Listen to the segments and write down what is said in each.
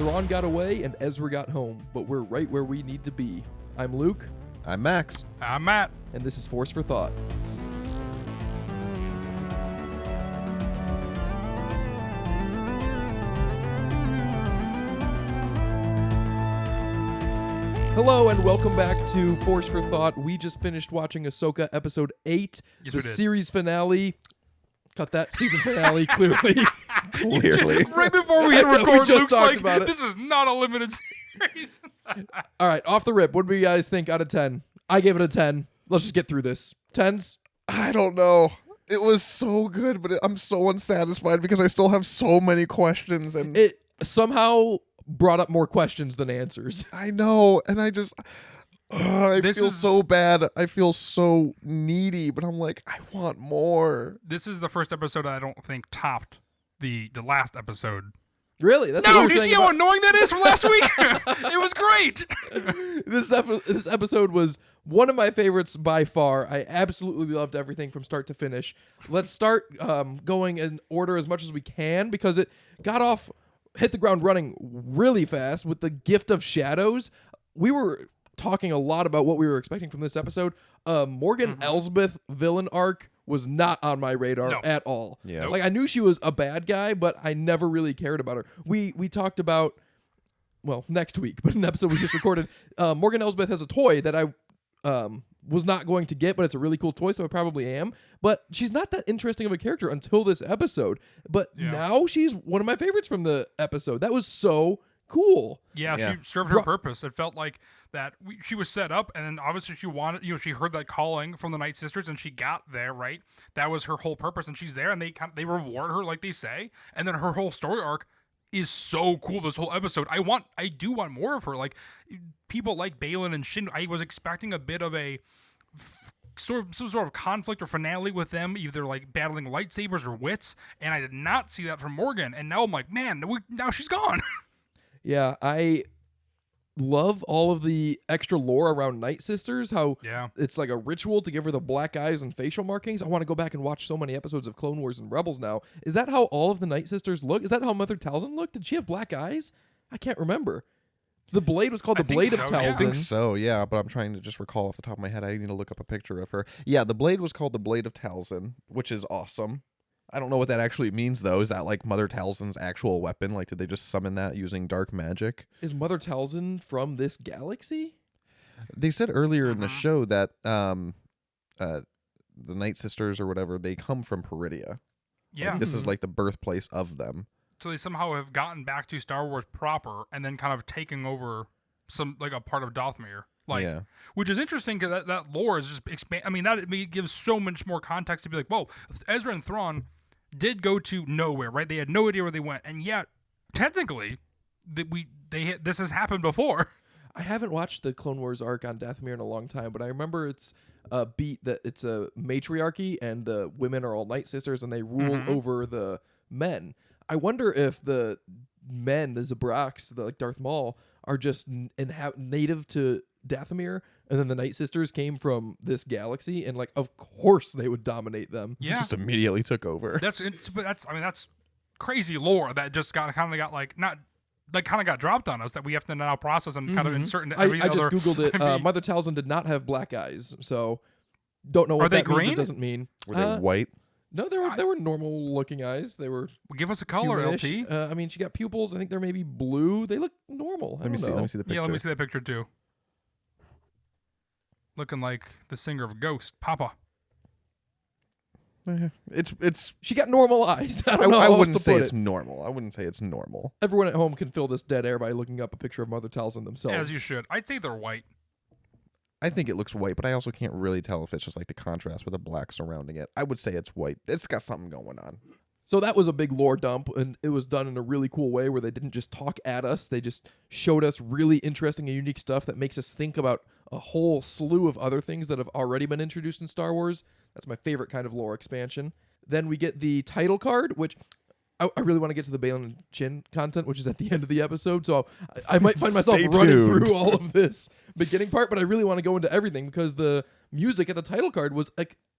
Thrawn got away and Ezra got home, but we're right where we need to be. I'm Luke. I'm Max. I'm Matt. And this is Force for Thought. Hello and welcome back to Force for Thought. We just finished watching Ahsoka episode 8, Yes, the we did. series finale. Cut that season finale, clearly. Clearly. Right before we hit We record, just Luke's talked like, about it. this is not a limited series. All right, off the rip, what do you guys think out of 10? I gave it a 10. Let's just get through this. 10s? I don't know. It was so good, but I'm so unsatisfied because I still have so many questions, and It somehow brought up more questions than answers. I know, and I just I This feel is- so bad. I feel so needy, but I'm like, I want more. This is the first episode I don't think topped the last episode. Really? That's what No, we were do you saying see how about- annoying that is from last week? It was great. This episode was one of my favorites by far. I absolutely loved everything from start to finish. Let's start going in order as much as we can because it hit the ground running really fast with the gift of shadows. We were talking a lot about what we were expecting from this episode. Morgan Elsbeth villain arc was not on my radar No. at all. Yeah. Like I knew she was a bad guy, but I never really cared about her. We talked about, well, next week, but an episode we just recorded, Morgan Elsbeth has a toy that I was not going to get, but it's a really cool toy, so I probably am. But she's not that interesting of a character until this episode. But Yeah. now she's one of my favorites from the episode. That was so cool. Yeah, Yeah. she served her purpose. It felt like that she was set up, and then obviously she wanted, she heard that calling from the Night Sisters, and she got there, right? That was her whole purpose, and she's there, and they reward her like they say, and then her whole story arc is so cool. This whole episode, I do want more of her. Like people like Balin and Shin, I was expecting a bit of a some sort of conflict or finale with them, either like battling lightsabers or wits, and I did not see that from Morgan. And now I'm like, man, now she's gone. Yeah, I love all of the extra lore around Night Sisters, how Yeah. it's like a ritual to give her the black eyes and facial markings. I want to go back and watch so many episodes of Clone Wars and Rebels now. Is that how all of the Night Sisters look? Is that how Mother Talzin looked? Did she have black eyes? I can't remember. The blade was called I the think Blade of so, yeah. I Talzin. think so, yeah, but I'm trying to just recall off the top of my head. I need to look up a picture of her. Yeah, the blade was called the Blade of Talzin, which is awesome. I don't know what that actually means, though. Is that like Mother Talzin's actual weapon? Like, did they just summon that using dark magic? Is Mother Talzin from this galaxy? They said earlier in the show that the Night Sisters or whatever, they come from Peridia. Yeah. Like, this is like the birthplace of them. So they somehow have gotten back to Star Wars proper, and then kind of taking over some like a part of Dothmere, like, Yeah. which is interesting because that lore is just expand. I mean, that gives so much more context to be like, whoa, Ezra and Thrawn did go to nowhere, right? They had no idea where they went, and yet technically, this has happened before. I haven't watched the Clone Wars arc on Dathomir in a long time, but I remember it's a beat that it's a matriarchy and the women are all Night Sisters and they rule over the men. I wonder if the men, the Zabraks, like Darth Maul, are just native to Dathomir, and then the Night Sisters came from this galaxy, and like, of course they would dominate them. Yeah, Just immediately took over. that's crazy lore that just got dropped on us that we have to now process and kind of insert into every I just other. googled it. I mean, Mother Talzin did not have black eyes, so don't know what Are they that means. green? It doesn't mean. Were they white? No, they were normal looking eyes. They were give us a color, humanish. LT. I mean, she got pupils. I think they're maybe blue. They look normal. I Let me don't see. know. Let me see the picture. Yeah, let me see that picture too. Looking like the singer of Ghost, Papa. It's. She got normal eyes. I I, don't know I how else wouldn't to say put it's it. normal. I wouldn't say it's normal. Everyone at home can fill this dead air by looking up a picture of Mother Talzin themselves. As you should. I'd say they're white. I think it looks white, but I also can't really tell if it's just like the contrast with the black surrounding it. I would say it's white. It's got something going on. So that was a big lore dump, and it was done in a really cool way where they didn't just talk at us. They just showed us really interesting and unique stuff that makes us think about a whole slew of other things that have already been introduced in Star Wars. That's my favorite kind of lore expansion. Then we get the title card, which I really want to get to the Balin and Chin content, which is at the end of the episode. So I might find myself Stay running tuned. through all of this beginning part, but I really want to go into everything because the music at the title card was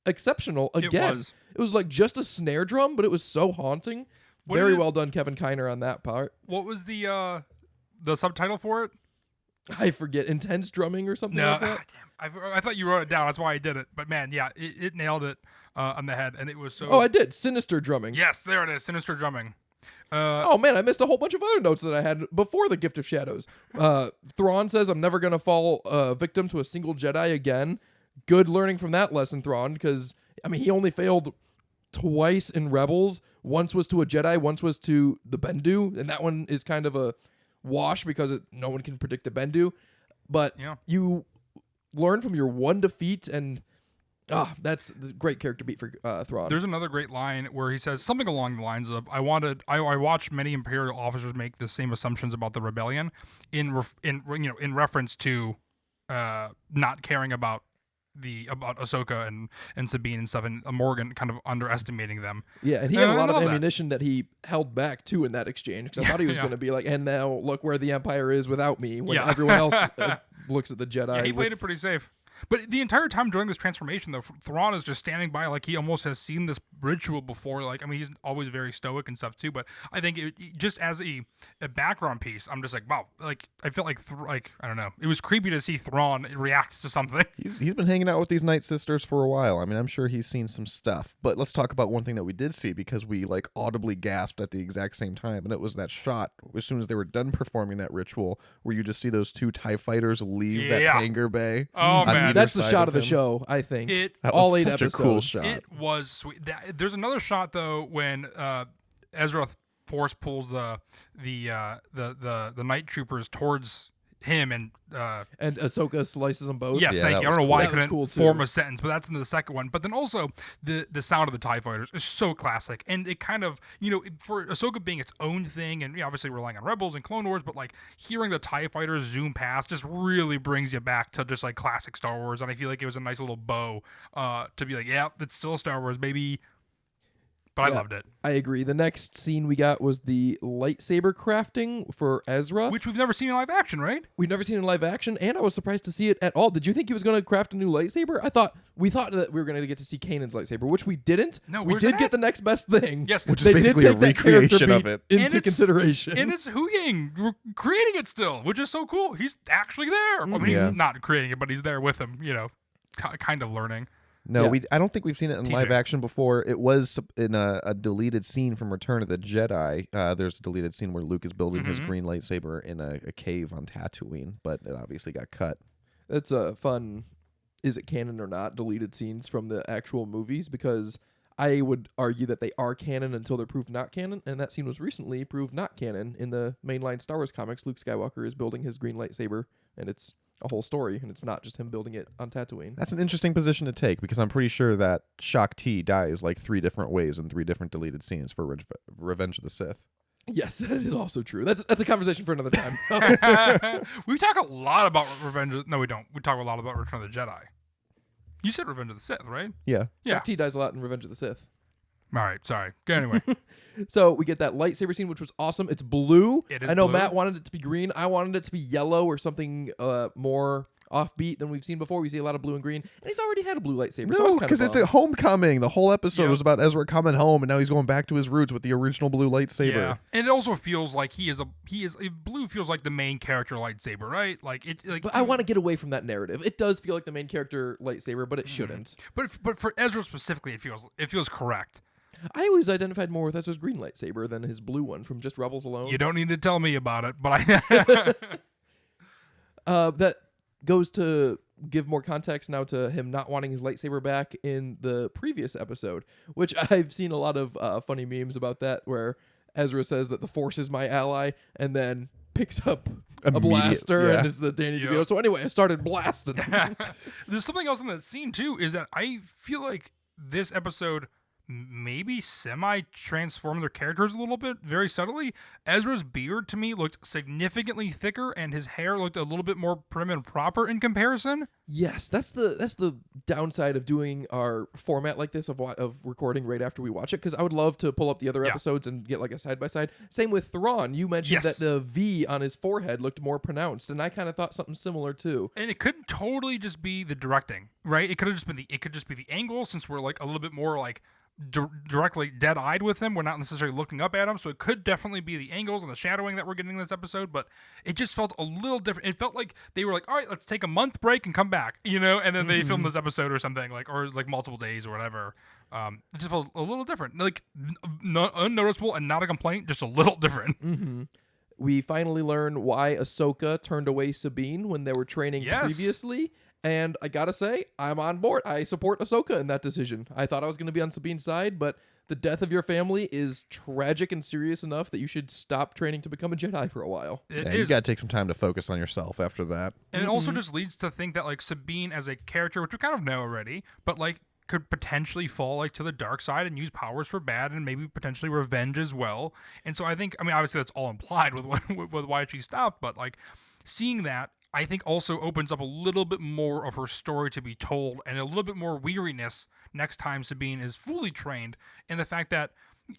exceptional again. It was like just a snare drum, but it was so haunting. Very well done, Kevin Kiner, on that part. What was the the subtitle for it? I forget, intense drumming or something No, like that. damn. I thought you wrote it down. That's why I did it. But man, yeah, it nailed it on the head, and it was so. Oh, I did. Sinister drumming. Yes, there it is. Sinister drumming. Oh man, I missed a whole bunch of other notes that I had before the Gift of Shadows. Thrawn says, "I'm never gonna fall victim to a single Jedi again." Good learning from that lesson, Thrawn, because I mean he only failed twice in Rebels. Once was to a Jedi, once was to the Bendu, and that one is kind of a wash because no one can predict the Bendu. But Yeah. you learn from your one defeat, and that's a great character beat for Thrawn. There's another great line where he says something along the lines of, I watched many Imperial officers make the same assumptions about the rebellion in reference to not caring about Ahsoka and Sabine and stuff, and Morgan kind of underestimating them. Yeah, and he had a I lot of love that. ammunition that he held back too in that exchange. Because I thought he was Yeah. going to be like, "And now look where the Empire is without me." When Yeah. everyone else looks at the Jedi, Yeah, he played with- it pretty safe. But the entire time during this transformation, though, Thrawn is just standing by like he almost has seen this ritual before. Like, I mean, he's always very stoic and stuff too. But I think just as a background piece, I'm just like, wow. Like, I felt like I don't know. It was creepy to see Thrawn react to something. He's been hanging out with these Night Sisters for a while. I mean, I'm sure he's seen some stuff. But let's talk about one thing that we did see, because we like audibly gasped at the exact same time, and it was that shot as soon as they were done performing that ritual, where you just see those two TIE fighters leave that Yeah. hangar bay. Oh on man, either that's the side shot of the him. show. I think It- That all was 8 such a episodes. cool shot. It was sweet. There's another shot though when Ezra Force pulls the night troopers towards him, and And Ahsoka slices them both. yes, Yeah, thank that you. I was don't know why I cool. That was couldn't cool, too. form a sentence, but that's in the second one. But then also the sound of the TIE fighters is so classic, and it kind of for Ahsoka being its own thing, and obviously relying on Rebels and Clone Wars, but like hearing the TIE fighters zoom past just really brings you back to just like classic Star Wars, and I feel like it was a nice little bow to be like, yeah, it's still Star Wars, baby. But I Yeah. loved it, I agree. The next scene we got was the lightsaber crafting for Ezra. which we've never seen in live action, right? We've never seen in live action, and I was surprised to see it at all. Did you think he was going to craft a new lightsaber? We thought that we were going to get to see Kanan's lightsaber, which we didn't. No, we where's did it get at? the next best thing. Yes, Which is They basically did a take that character recreation of beat it. And into it's- consideration. And it's Huyang creating it still, which is so cool. He's actually there. I mean, Yeah. he's not creating it, but he's there with him, kind of learning. No, Yeah. I don't think we've seen it in TJ. live action before. It was in a deleted scene from Return of the Jedi. There's a deleted scene where Luke is building his green lightsaber in a cave on Tatooine, but it obviously got cut. That's a fun, is it canon or not, deleted scenes from the actual movies, because I would argue that they are canon until they're proved not canon, and that scene was recently proved not canon in the mainline Star Wars comics. Luke Skywalker is building his green lightsaber, and it's a whole story, and it's not just him building it on Tatooine. That's an interesting position to take, because I'm pretty sure that Shaak Ti dies like 3 different ways in 3 different deleted scenes for Revenge of the Sith. Yes, that is also true. That's a conversation for another time. We talk a lot about No, we don't. We talk a lot about Return of the Jedi. You said Revenge of the Sith, right? Yeah. Yeah. Shaak Ti dies a lot in Revenge of the Sith. All right, sorry. Anyway, So we get that lightsaber scene, which was awesome. It's blue. It is I know blue. Matt wanted it to be green. I wanted it to be yellow or something more offbeat than we've seen before. We see a lot of blue and green, and he's already had a blue lightsaber. so I was No, kind because of it's a homecoming. The whole episode Yeah. was about Ezra coming home, and now he's going back to his roots with the original blue lightsaber. yeah, and it also feels like blue feels like the main character lightsaber, right? Like it. Like, But I want to get away from that narrative. It does feel like the main character lightsaber, but it Mm-hmm. shouldn't. but for Ezra specifically, it feels correct. I always identified more with Ezra's green lightsaber than his blue one from just Rebels alone. You don't need to tell me about it, but I. That goes to give more context now to him not wanting his lightsaber back in the previous episode, which I've seen a lot of funny memes about that, where Ezra says that the Force is my ally, and then picks up a blaster, yeah. and it's the Danny Yeah. DeVito. So anyway, I started blasting him. There's something else in that scene too. Is that I feel like this episode maybe semi-transformed their characters a little bit, very subtly. Ezra's beard to me looked significantly thicker, and his hair looked a little bit more prim and proper in comparison. Yes, that's the downside of doing our format like this of recording right after we watch it, because I would love to pull up the other Yeah. episodes and get like a side by side. Same with Thrawn. You mentioned Yes. that the V on his forehead looked more pronounced, and I kind of thought something similar too. And it could totally just be the directing, right? It could just be the angle, since we're like a little bit more like directly dead-eyed with him. We're not necessarily looking up at him, so it could definitely be the angles and the shadowing that we're getting in this episode, but it just felt a little different. It felt like they were like, all right, let's take a month break and come back, and then they filmed this episode or something, or multiple days or whatever. It just felt a little different, like unnoticeable and not a complaint, just a little different. Mm-hmm. We finally learn why Ahsoka turned away Sabine when they were training previously. And I gotta say, I'm on board. I support Ahsoka in that decision. I thought I was going to be on Sabine's side, but the death of your family is tragic and serious enough that you should stop training to become a Jedi for a while. You gotta take some time to focus on yourself after that. And it also just leads to think that, like, Sabine as a character, which we kind of know already, but, like, could potentially fall, like, to the dark side and use powers for bad and maybe potentially revenge as well. And so I think, obviously that's all implied with why she stopped, but, like, seeing that, I think also opens up a little bit more of her story to be told and a little bit more weariness next time Sabine is fully trained, and the fact that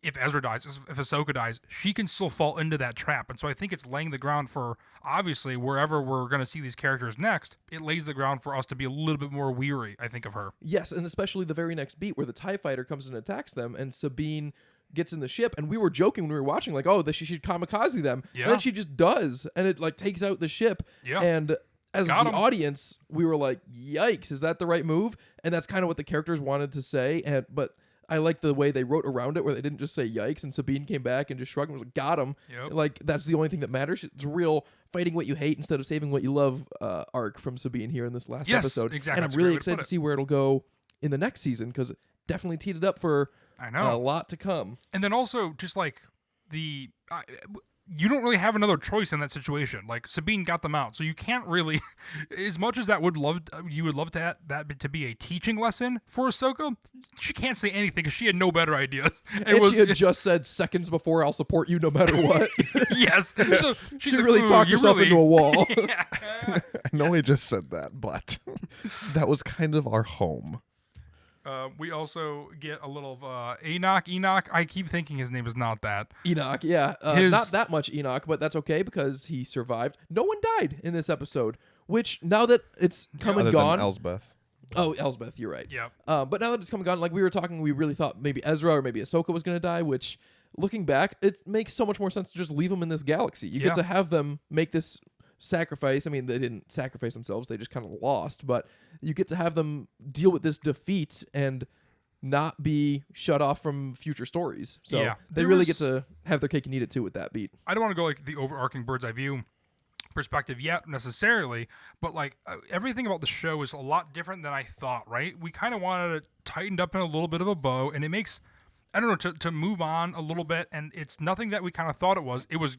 if Ezra dies, if Ahsoka dies, she can still fall into that trap. And so I think it's laying the ground for, obviously, wherever we're going to see these characters next, it lays the ground for us to be a little bit more weary, I think, of her. Yes, and especially the very next beat where the TIE fighter comes and attacks them, and Sabine gets in the ship, and we were joking when we were watching, like, oh, that she should kamikaze them. Yeah. And then she just does, and it, like, takes out the ship. Yeah. And as Got the 'em. audience, we were like, yikes, is that the right move? And that's kind of what the characters wanted to say, but I like the way they wrote around it, where they didn't just say yikes, and Sabine came back and just shrugged and was like, got him. Yep. Like, that's the only thing that matters. It's a real fighting what you hate instead of saving what you love arc from Sabine here in this last episode. Exactly. And I'm That's a really great way to excited put to it. see where it'll go in the next season, because it definitely teed it up for I know. a lot to come. And then also, just like you don't really have another choice in that situation. Like, Sabine got them out, so you can't really, as much as you would love that to be a teaching lesson for Ahsoka, she can't say anything because she had no better ideas. And she had just said seconds before, I'll support you no matter what. Yes. So she's She like, really "Ooh, talked you herself really-" into a wall. Yeah. I know I just said that, but that was kind of our home. We also get a little of Enoch. Enoch, I keep thinking his name is not that. Enoch, yeah. His- Not that much Enoch, but that's okay because he survived. No one died in this episode, which now that it's come Other and gone. than Elsbeth. Oh, Elsbeth, you're right. Yep. But now that it's come and gone, like we were talking, we really thought maybe Ezra or maybe Ahsoka was going to die, which, looking back, it makes so much more sense to just leave them in this galaxy. You Yeah. get to have them make this sacrifice. I mean, they didn't sacrifice themselves, they just kind of lost, but you get to have them deal with this defeat and not be shut off from future stories. So Yeah. they There really was- get to have their cake and eat it too with that beat. I don't want to go like the overarching bird's eye view perspective yet necessarily, but like everything about the show is a lot different than I thought, right? We kind of wanted it tightened up in a little bit of a bow, and it makes, I don't know, to move on a little bit, and it's nothing that we kind of thought it was. It was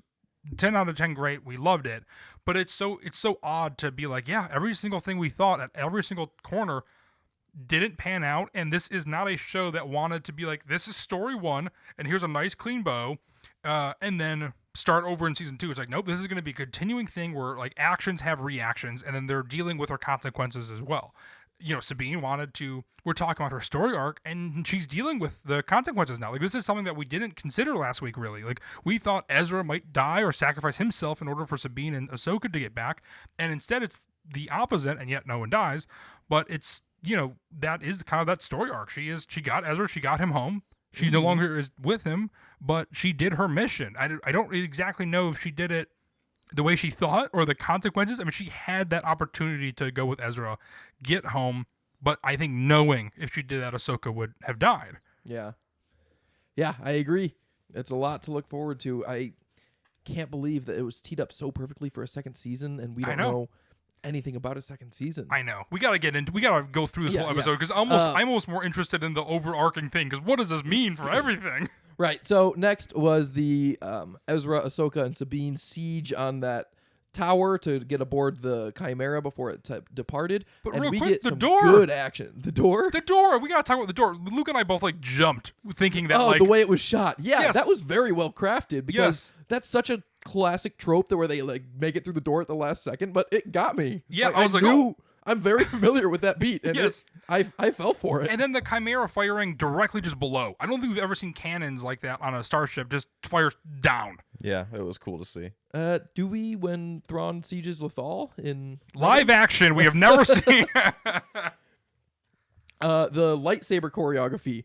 10 out of 10 great. We loved it. But it's so odd to be like, yeah, every single thing we thought at every single corner didn't pan out, and this is not a show that wanted to be like, this is story one, and here's a nice clean bow, and then start over in season 2. It's like, nope, this is going to be a continuing thing where like actions have reactions, and then they're dealing with their consequences as well. Sabine we're talking about her story arc, and she's dealing with the consequences now. Like, this is something that we didn't consider last week, really. Like, we thought Ezra might die or sacrifice himself in order for Sabine and Ahsoka to get back, and instead it's the opposite, and yet no one dies. But it's, that is kind of that story arc. She got Ezra, she got him home. She no longer is with him, but she did her mission. I don't exactly know if she did it the way she thought or the consequences. I mean, she had that opportunity to go with Ezra, get home, but I think knowing if she did that, Ahsoka would have died. Yeah. Yeah, I agree. It's a lot to look forward to. I can't believe that it was teed up so perfectly for a second season, and we I don't know. know anything about a second season. I know. We gotta go through this Yeah, whole yeah. episode because I'm almost more interested in the overarching thing. Because what does this mean for everything? Right. So next was the Ezra, Ahsoka, and Sabine siege on that tower to get aboard the Chimera before it departed. But and real we quick, get the some door! good action. The door? The door. We gotta talk about the door. Luke and I both like jumped thinking that. Oh, like, the way it was shot. Yeah, Yes. that was very well crafted because Yes. that's such a classic trope that where they like make it through the door at the last second, but it got me. Yeah, I was like, knew, I'm very familiar with that beat, and Yes. I fell for it. And then the Chimera firing directly just below. I don't think we've ever seen cannons like that on a starship just fire down. Yeah, it was cool to see. Do we when Thrawn sieges Lothal in Live action, we have never seen. the lightsaber choreography?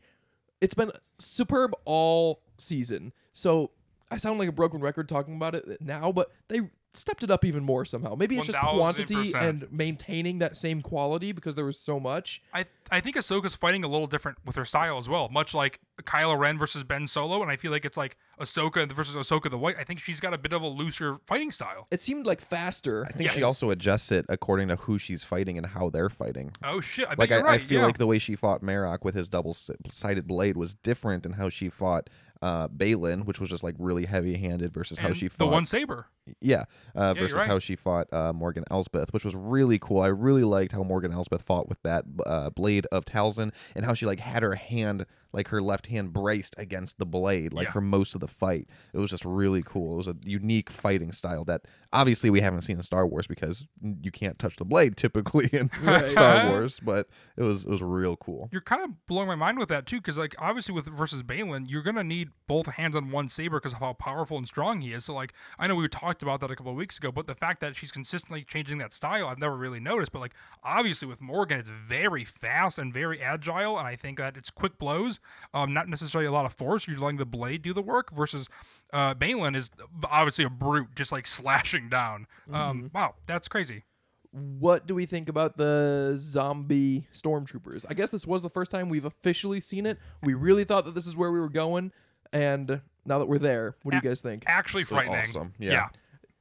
it's been superb all season. So I sound like a broken record talking about it now, but they stepped it up even more somehow. Maybe it's just quantity 1000%. and maintaining that same quality because there was so much. I think Ahsoka's fighting a little different with her style as well, much like Kylo Ren versus Ben Solo, and I feel like it's like Ahsoka versus Ahsoka the White. I think she's got a bit of a looser fighting style. It seemed like faster. I think she Yes. also adjusts it according to who she's fighting and how they're fighting. Oh shit! I bet Like you're right. I feel yeah. like the way she fought Marok with his double-sided blade was different than how she fought Balin, which was just like really heavy-handed versus how And she the fought one saber. Yeah, you're versus right. how she fought Morgan Elsbeth, which was really cool. I really liked how Morgan Elsbeth fought with that blade of Talzin, and how she like had her hand, like her left hand, braced against the blade, like Yeah. for most of the fight. It was just really cool. It was a unique fighting style that obviously we haven't seen in Star Wars because you can't touch the blade typically in Right. Star Wars. But it was real cool. You're kind of blowing my mind with that too, because like obviously with versus Balin, you're gonna need both hands on one saber because of how powerful and strong he is. So like I know we talked about that a couple of weeks ago, but the fact that she's consistently changing that style, I've never really noticed. But like obviously with Morgan, it's very fast and very agile, and I think that it's quick blows, not necessarily a lot of force. You're letting the blade do the work. Versus Balin is obviously a brute, just like slashing down. Wow, that's crazy. What do we think about the zombie stormtroopers? I guess this was the first time we've officially seen it. We really thought that this is where we were going, and now that we're there, what do you guys think? Actually It's frightening. awesome. Yeah.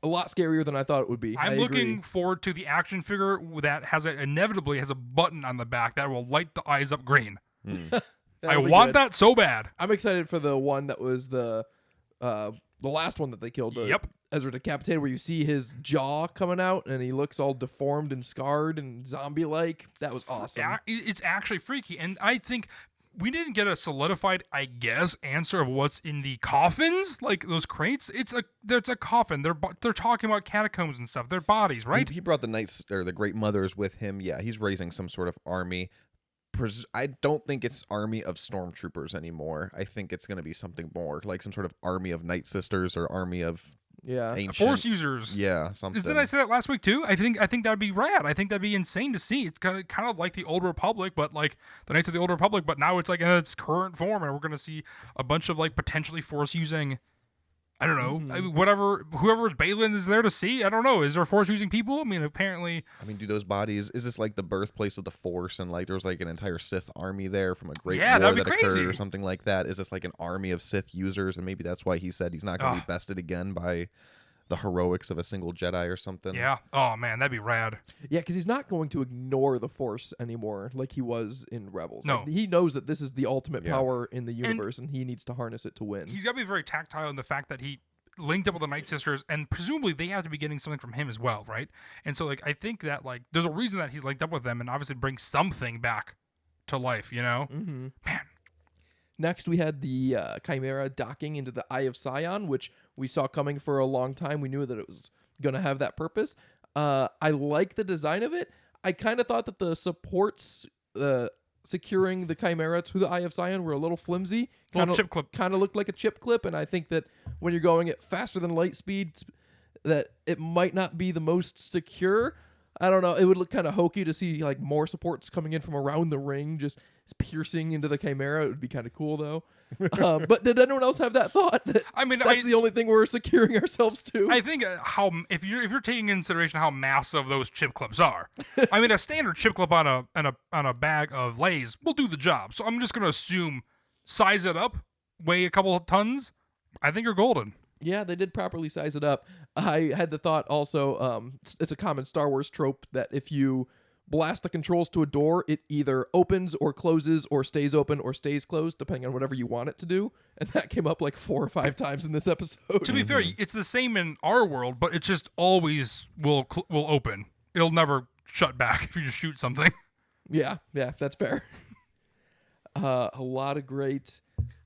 A lot scarier than I thought it would be. I I'm agree. looking forward to the action figure that inevitably has a button on the back that will light the eyes up green. I That'll be want good. that so bad. I'm excited for the one that was the last one that they killed. Yep. Ezra decapitated, where you see his jaw coming out and he looks all deformed and scarred and zombie-like. That was awesome. It's actually freaky, and I think we didn't get a solidified, I guess, answer of what's in the coffins, like those crates. It's a coffin. They're talking about catacombs and stuff. They're bodies, right? He brought the knights or the Great Mothers with him. Yeah, he's raising some sort of army. I don't think it's army of stormtroopers anymore. I think it's going to be something more like some sort of army of Night Sisters or army of Yeah. ancient. Force users. Yeah, something. Didn't I say that last week too? I think that'd be rad. I think that'd be insane to see. It's kind of like the Old Republic, but like the Knights of the Old Republic, but now it's like in its current form, and we're gonna see a bunch of like potentially Force using. I don't know. I mean, whoever Balin is there to see. I don't know. Is there Force using people? I mean, apparently. I mean, do those bodies? Is this like the birthplace of the Force, and like there was like an entire Sith army there from a great Yeah, war that'd be that occurred crazy. or something like that? Is this like an army of Sith users, and maybe that's why he said he's not going to be bested again by the heroics of a single Jedi or something? Yeah. Oh man, that'd be rad. Yeah, because he's not going to ignore the Force anymore like he was in Rebels. No. Like, he knows that this is the ultimate Yeah. power in the universe, and he needs to harness it to win. He's got to be very tactile in the fact that he linked up with the Night Sisters, and presumably they have to be getting something from him as well, right? And so, like, I think that like there's a reason that he's linked up with them, and obviously brings something back to life, you know? Mm-hmm. Man, Next, we had the Chimera docking into the Eye of Sion, which we saw coming for a long time. We knew that it was going to have that purpose. I like the design of it. I kind of thought that the supports securing the Chimera to the Eye of Sion were a little flimsy. Little chip clip. Kind of looked like a chip clip, and I think that when you're going at faster than light speed, that it might not be the most secure. I don't know. It would look kind of hokey to see like more supports coming in from around the ring, just piercing into the Chimera. It would be kind of cool though. But did anyone else have that thought? That I mean, that's the only thing we're securing ourselves to. I think if you're taking into consideration how massive those chip clips are, I mean a standard chip clip on a bag of Lay's will do the job. So I'm just gonna assume size it up, weigh a couple of tons. I think you're golden. Yeah, they did properly size it up. I had the thought also, it's a common Star Wars trope that if you blast the controls to a door, it either opens or closes or stays open or stays closed, depending on whatever you want it to do. And that came up like 4 or 5 times in this episode. To be fair, it's the same in our world, but it just always will open. It'll never shut back if you just shoot something. Yeah, that's fair. A lot of great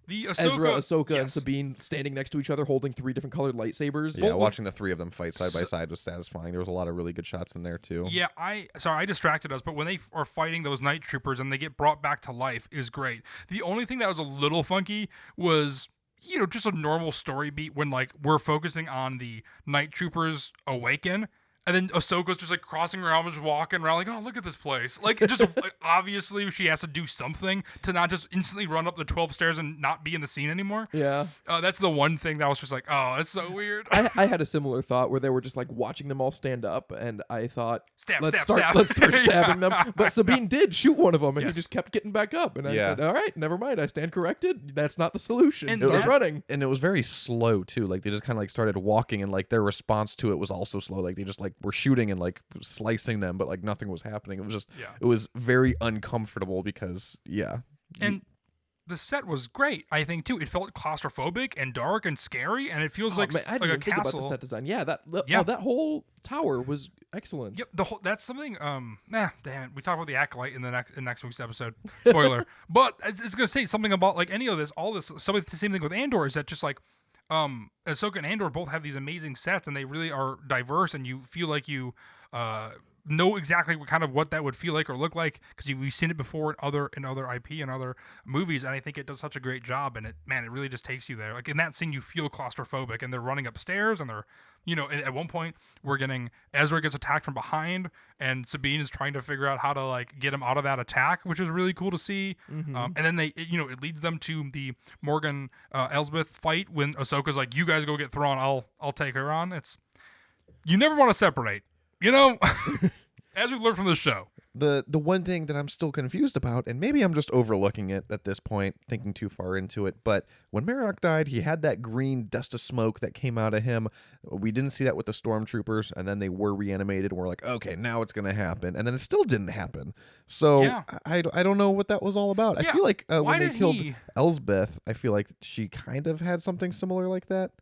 The Ahsoka, and yes. Sabine standing next to each other holding 3 different colored lightsabers. Yeah, watching the three of them fight side by side was satisfying. There was a lot of really good shots in there too. Yeah, I distracted us, but when they are fighting those night troopers and they get brought back to life is great. The only thing that was a little funky was, you know, just a normal story beat when like we're focusing on the night troopers awaken, And then Ahsoka's just like crossing around, just walking around, like, oh, look at this place. Like, it just like, obviously she has to do something to not just instantly run up the 12 stairs and not be in the scene anymore. Yeah. That's the one thing that was just like, oh, that's so weird. I had a similar thought where they were just like watching them all stand up, and I thought, let's start stab. stabbing them. But Sabine did shoot one of them, and Yes. he just kept getting back up. And I Yeah. said, all right, never mind. I stand corrected. That's not the solution. And Start that- running. And it was very slow too. Like they just kind of like started walking, and like their response to it was also slow. Like they just like were shooting and like slicing them, but like nothing was happening. It was just Yeah. it was very uncomfortable because And the set was great, I think, too. It felt claustrophobic and dark and scary, and it feels like, Man, I didn't like a even think about castle. the set design. Yeah, Yeah. that whole tower was excellent. Yep, that's something. Damn it. We talk about the acolyte in next week's episode. Spoiler, but it's gonna say something about like any of this, all this. Some of the same thing with Andor is that just like, Ahsoka and Andor both have these amazing sets, and they really are diverse, and you feel like you know exactly what that would feel like or look like because we've seen it before in other IP and other movies, and I think it does such a great job. And it really just takes you there. Like in that scene, you feel claustrophobic, and they're running upstairs, and they're at one point Ezra gets attacked from behind, and Sabine is trying to figure out how to like get him out of that attack, which is really cool to see. And then it leads them to the Morgan Elsbeth fight when Ahsoka's like, "You guys go get Thrawn, I'll take her on." You never want to separate. As we've learned from the show. the one thing that I'm still confused about, and maybe I'm just overlooking it at this point, thinking too far into it, but when Marok died, he had that green dust of smoke that came out of him. We didn't see that with the stormtroopers, and then they were reanimated, and we're like, okay, now it's going to happen. And then it still didn't happen. So Yeah. I don't know what that was all about. Yeah, I feel like why when they did killed he- Elsbeth, I feel like she kind of had something similar like that.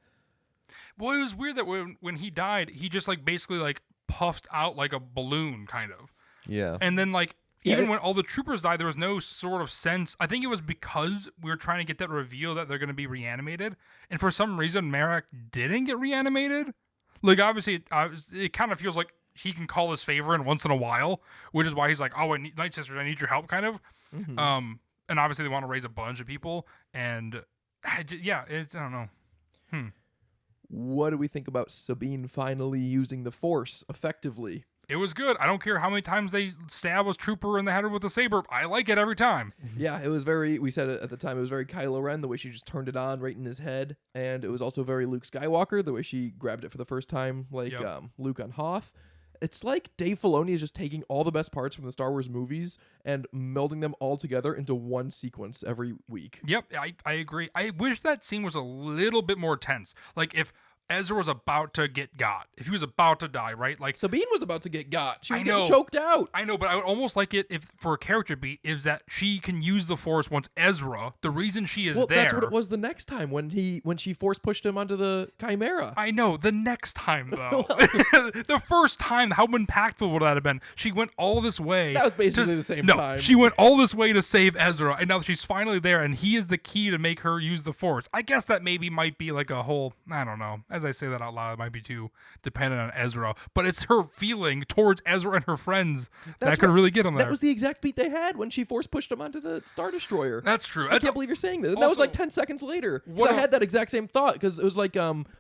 Well, it was weird that when he died, he just like basically like puffed out like a balloon kind of. Yeah. And then like Yeah, even when all the troopers died, there was no sort of sense. I think it was because we were trying to get that reveal that they're going to be reanimated, and for some reason Marek didn't get reanimated. Like obviously, it kind of feels like he can call his favor in once in a while, which is why he's like, "Oh, Night Sisters, I need your help," kind of. Mm-hmm. And obviously they want to raise a bunch of people, and I don't know. What do we think about Sabine finally using the Force effectively? It was good. I don't care how many times they stab a trooper in the head with a saber. I like it every time. Yeah, it was very, we said it at the time, it was very Kylo Ren, the way she just turned it on right in his head. And it was also very Luke Skywalker, the way she grabbed it for the first time, like Yep. Luke on Hoth. It's like Dave Filoni is just taking all the best parts from the Star Wars movies and melding them all together into one sequence every week. Yep, I agree. I wish that scene was a little bit more tense. Like if Ezra was about to get got, if he was about to die, right? Like Sabine was about to get got. She was I getting know. choked out. I know, but I would almost like it if for a character beat is that she can use the Force once Ezra. The reason she is Well, there. that's what it was the next time when she force pushed him onto the Chimera. I know. The next time, though, the first time, how impactful would that have been? She went all this way. That was basically to- the same no, time. she went all this way to save Ezra, and now that she's finally there, and he is the key to make her use the Force. I guess that might be like a whole. I don't know. As I say that out loud, it might be too dependent on Ezra, but it's her feeling towards Ezra and her friends that could what- really get him there. That was the exact beat they had when she force pushed him onto the Star Destroyer. That's true. I can't believe you're saying that. And that was also- like 10 seconds later. 'Cause What I a- had that exact same thought because it was like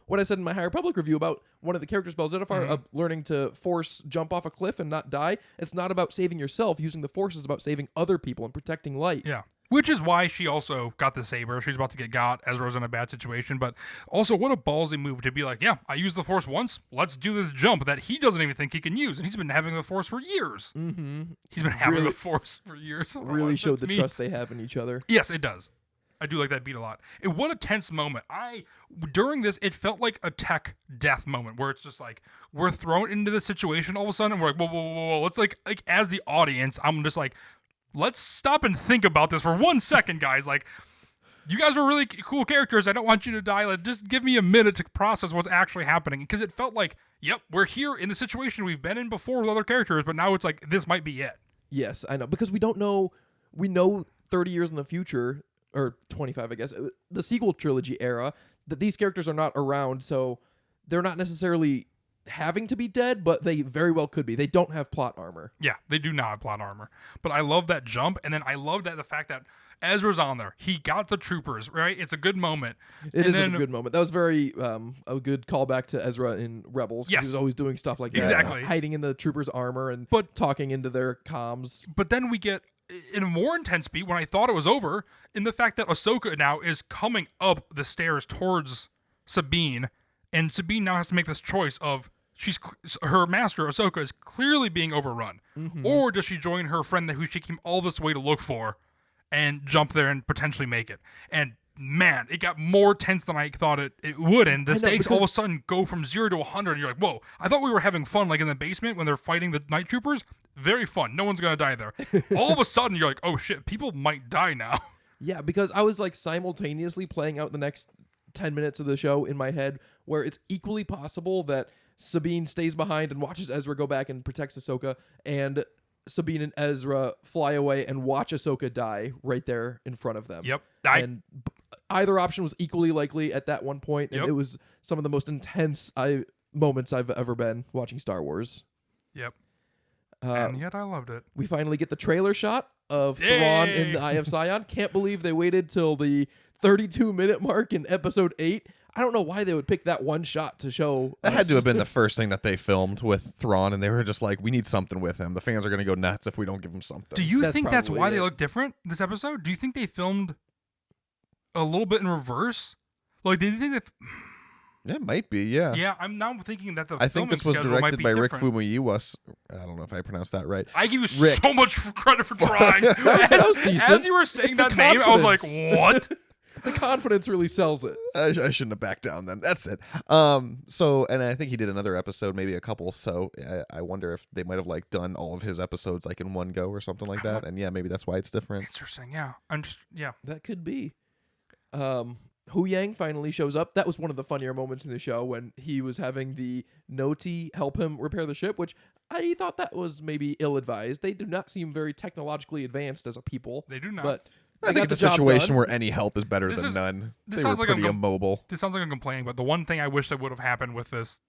what I said in my High Republic review about one of the character spells, Zedifar, learning to force jump off a cliff and not die. It's not about saving yourself. Using the Force is about saving other people and protecting light. Yeah. Which is why she also got the saber. She's about to get got. Ezra's in a bad situation. But also, what a ballsy move to be like, yeah, I used the Force once. Let's do this jump that he doesn't even think he can use. And he's been having the Force for years. Mm-hmm. He's been having Really- the Force for years. I don't know Really what showed that the means. trust they have in each other. Yes, it does. I do like that beat a lot. What a tense moment. During this, it felt like a tech death moment where it's just like we're thrown into this situation all of a sudden, and we're like, whoa, whoa, whoa, whoa. Let's like as the audience, I'm just like, let's stop and think about this for 1 second, guys. Like, you guys are really cool characters. I don't want you to die. Like, just give me a minute to process what's actually happening. Because it felt like, yep, we're here in the situation we've been in before with other characters, but now it's like, this might be it. Yes, I know. Because we don't know. We know 30 years in the future, or 25, I guess, the sequel trilogy era, that these characters are not around, so they're not necessarily having to be dead, but they very well could be. They don't have plot armor. Yeah, they do not have plot armor. But I love that jump, and then I love that the fact that Ezra's on there. He got the troopers, right? It's a good moment. It is a good moment. That was very a good callback to Ezra in Rebels. 'Cause Yes. he was always doing stuff like that. Exactly. Hiding in the troopers' armor and talking into their comms. But then we get in a more intense beat when I thought it was over, in the fact that Ahsoka now is coming up the stairs towards Sabine, and Sabine now has to make this choice of her master Ahsoka is clearly being overrun, or does she join her friend who she came all this way to look for, and jump there and potentially make it? And man, it got more tense than I thought it would, and the stakes all of a sudden go from 0 to 100. You're like, whoa! I thought we were having fun, like in the basement when they're fighting the night troopers. Very fun. No one's gonna die there. All of a sudden, you're like, oh shit! People might die now. Yeah, because I was like simultaneously playing out the next 10 minutes of the show in my head, where it's equally possible that Sabine stays behind and watches Ezra go back and protects Ahsoka, and Sabine and Ezra fly away and watch Ahsoka die right there in front of them. Yep. And either option was equally likely at that one point, and Yep. it was some of the most intense moments I've ever been watching Star Wars. Yep. And yet I loved it. We finally get the trailer shot of Thrawn in the Eye of Sion. Can't believe they waited till the 32-minute mark in episode 8. I don't know why they would pick that one shot to show. That had to have been the first thing that they filmed with Thrawn, and they were just like, we need something with him. The fans are going to go nuts if we don't give him something. Do you think that's probably why they it. look different this episode? Do you think they filmed a little bit in reverse? Like, did you think that? Yeah, it might be, yeah. Yeah, I'm now thinking that the I think this was filming schedule might directed be by Rick different. Famuyiwa. I don't know if I pronounced that right. I give you Rick. so much credit for trying. That was decent. As you were saying It's the that name, I was like, confidence. what? The confidence really sells it. I shouldn't have backed down then. That's it. So, and I think he did another episode, maybe a couple. So I wonder if they might have like done all of his episodes like in one go or something like that. And yeah, maybe that's why it's different. Interesting. Yeah. Yeah. That could be. Hu Yang finally shows up. That was one of the funnier moments in the show when he was having the Noti help him repair the ship, which I thought that was maybe ill-advised. They do not seem very technologically advanced as a people. They do not. But I they think got it's the a job situation done. where any help is better This than is- none. this They sounds were like I'm pretty com- immobile. This sounds like I'm complaining, but the one thing I wish that would have happened with this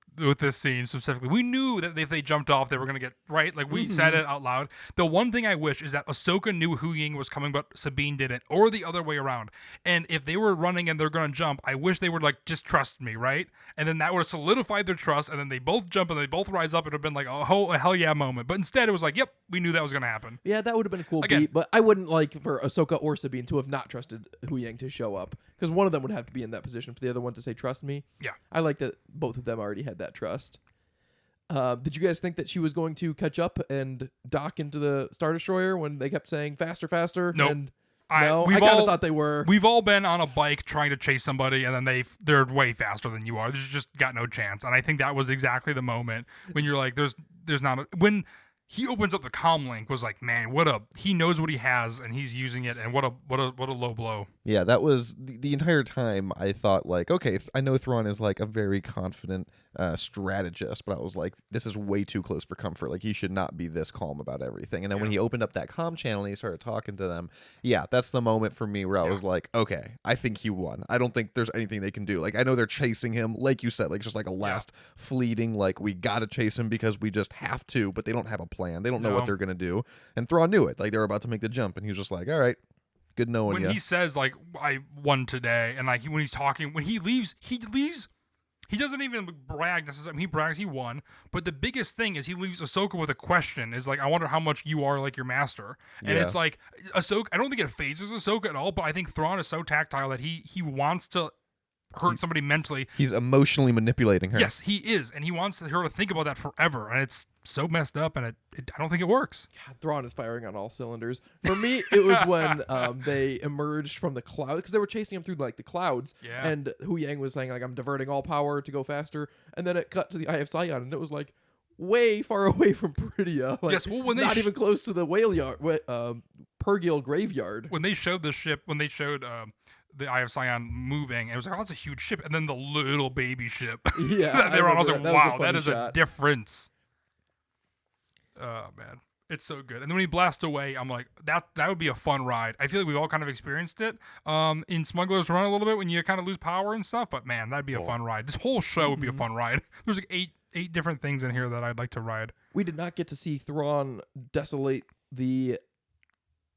scene specifically, we knew that if they jumped off, they were going to get right. Like we said it out loud. The one thing I wish is that Ahsoka knew Hu Ying was coming, but Sabine didn't, or the other way around. And if they were running and they're going to jump, I wish they would like just trust me, right? And then that would have solidified their trust. And then they both jump and they both rise up. It would have been like a hell yeah moment. But instead, it was like, yep, we knew that was going to happen. Yeah, that would have been a cool Again- beat, but I wouldn't like for Ahsoka or Sabine to have not trusted Hu Yang to show up, because one of them would have to be in that position for the other one to say, trust me. Yeah. I like that both of them already had that trust. Did you guys think that she was going to catch up and dock into the Star Destroyer when they kept saying faster, faster? Nope. And I- I we've kind of all- thought they were. We've all been on a bike trying to chase somebody, and then they're way faster than you are. There's just got no chance. And I think that was exactly the moment when you're like, there's not when he opens up the comm link was like, man, he knows what he has and he's using it, and what a low blow. Yeah, that was the entire time. I thought like, okay, I know Thrawn is like a very confident strategist, but I was like, this is way too close for comfort. Like, he should not be this calm about everything. And then when he opened up that comm channel and he started talking to them, yeah, that's the moment for me where I was like, okay, I think he won. I don't think there's anything they can do. Like, I know they're chasing him, like you said, like just like a last fleeting, like we gotta chase him because we just have to, but they don't have a plan. They don't know No. what they're gonna do. And Thrawn knew it. Like, they were about to make the jump, and he was just like, all right. Good knowing When you. he says like I won today, and like when he's talking, when he leaves. He doesn't even brag necessarily. I mean, he brags he won, but the biggest thing is he leaves Ahsoka with a question. Is like, I wonder how much you are like your master. And Yeah. it's like Ahsoka. I don't think it phases Ahsoka at all, but I think Thrawn is so tactile that he wants to hurt somebody mentally. He's emotionally manipulating her. Yes, he is, and he wants her to think about that forever. And it's so messed up, and I don't think it works. God, Thrawn is firing on all cylinders. For me, it was when they emerged from the cloud, because they were chasing him through like the clouds. Yeah. And Hu Yang was saying like, I'm diverting all power to go faster. And then it cut to the Eye of Sion, and it was like way far away from Peridia. Like, Yes, well, when they not even close to the whale yard, Pergil graveyard. When they showed the ship, when they showed the Eye of Sion moving, it was like, oh, that's a huge ship, and then the little baby ship Yeah, that they were on. I was like, remember that. wow, That that was is a a funny shot. difference. Oh man, it's so good. And then when he blasts away, I'm like, that would be a fun ride. I feel like we've all kind of experienced it in Smuggler's Run a little bit when you kind of lose power and stuff. But man, that'd be a fun ride. This whole show would be a fun ride. There's like eight different things in here that I'd like to ride. We did not get to see Thrawn desolate the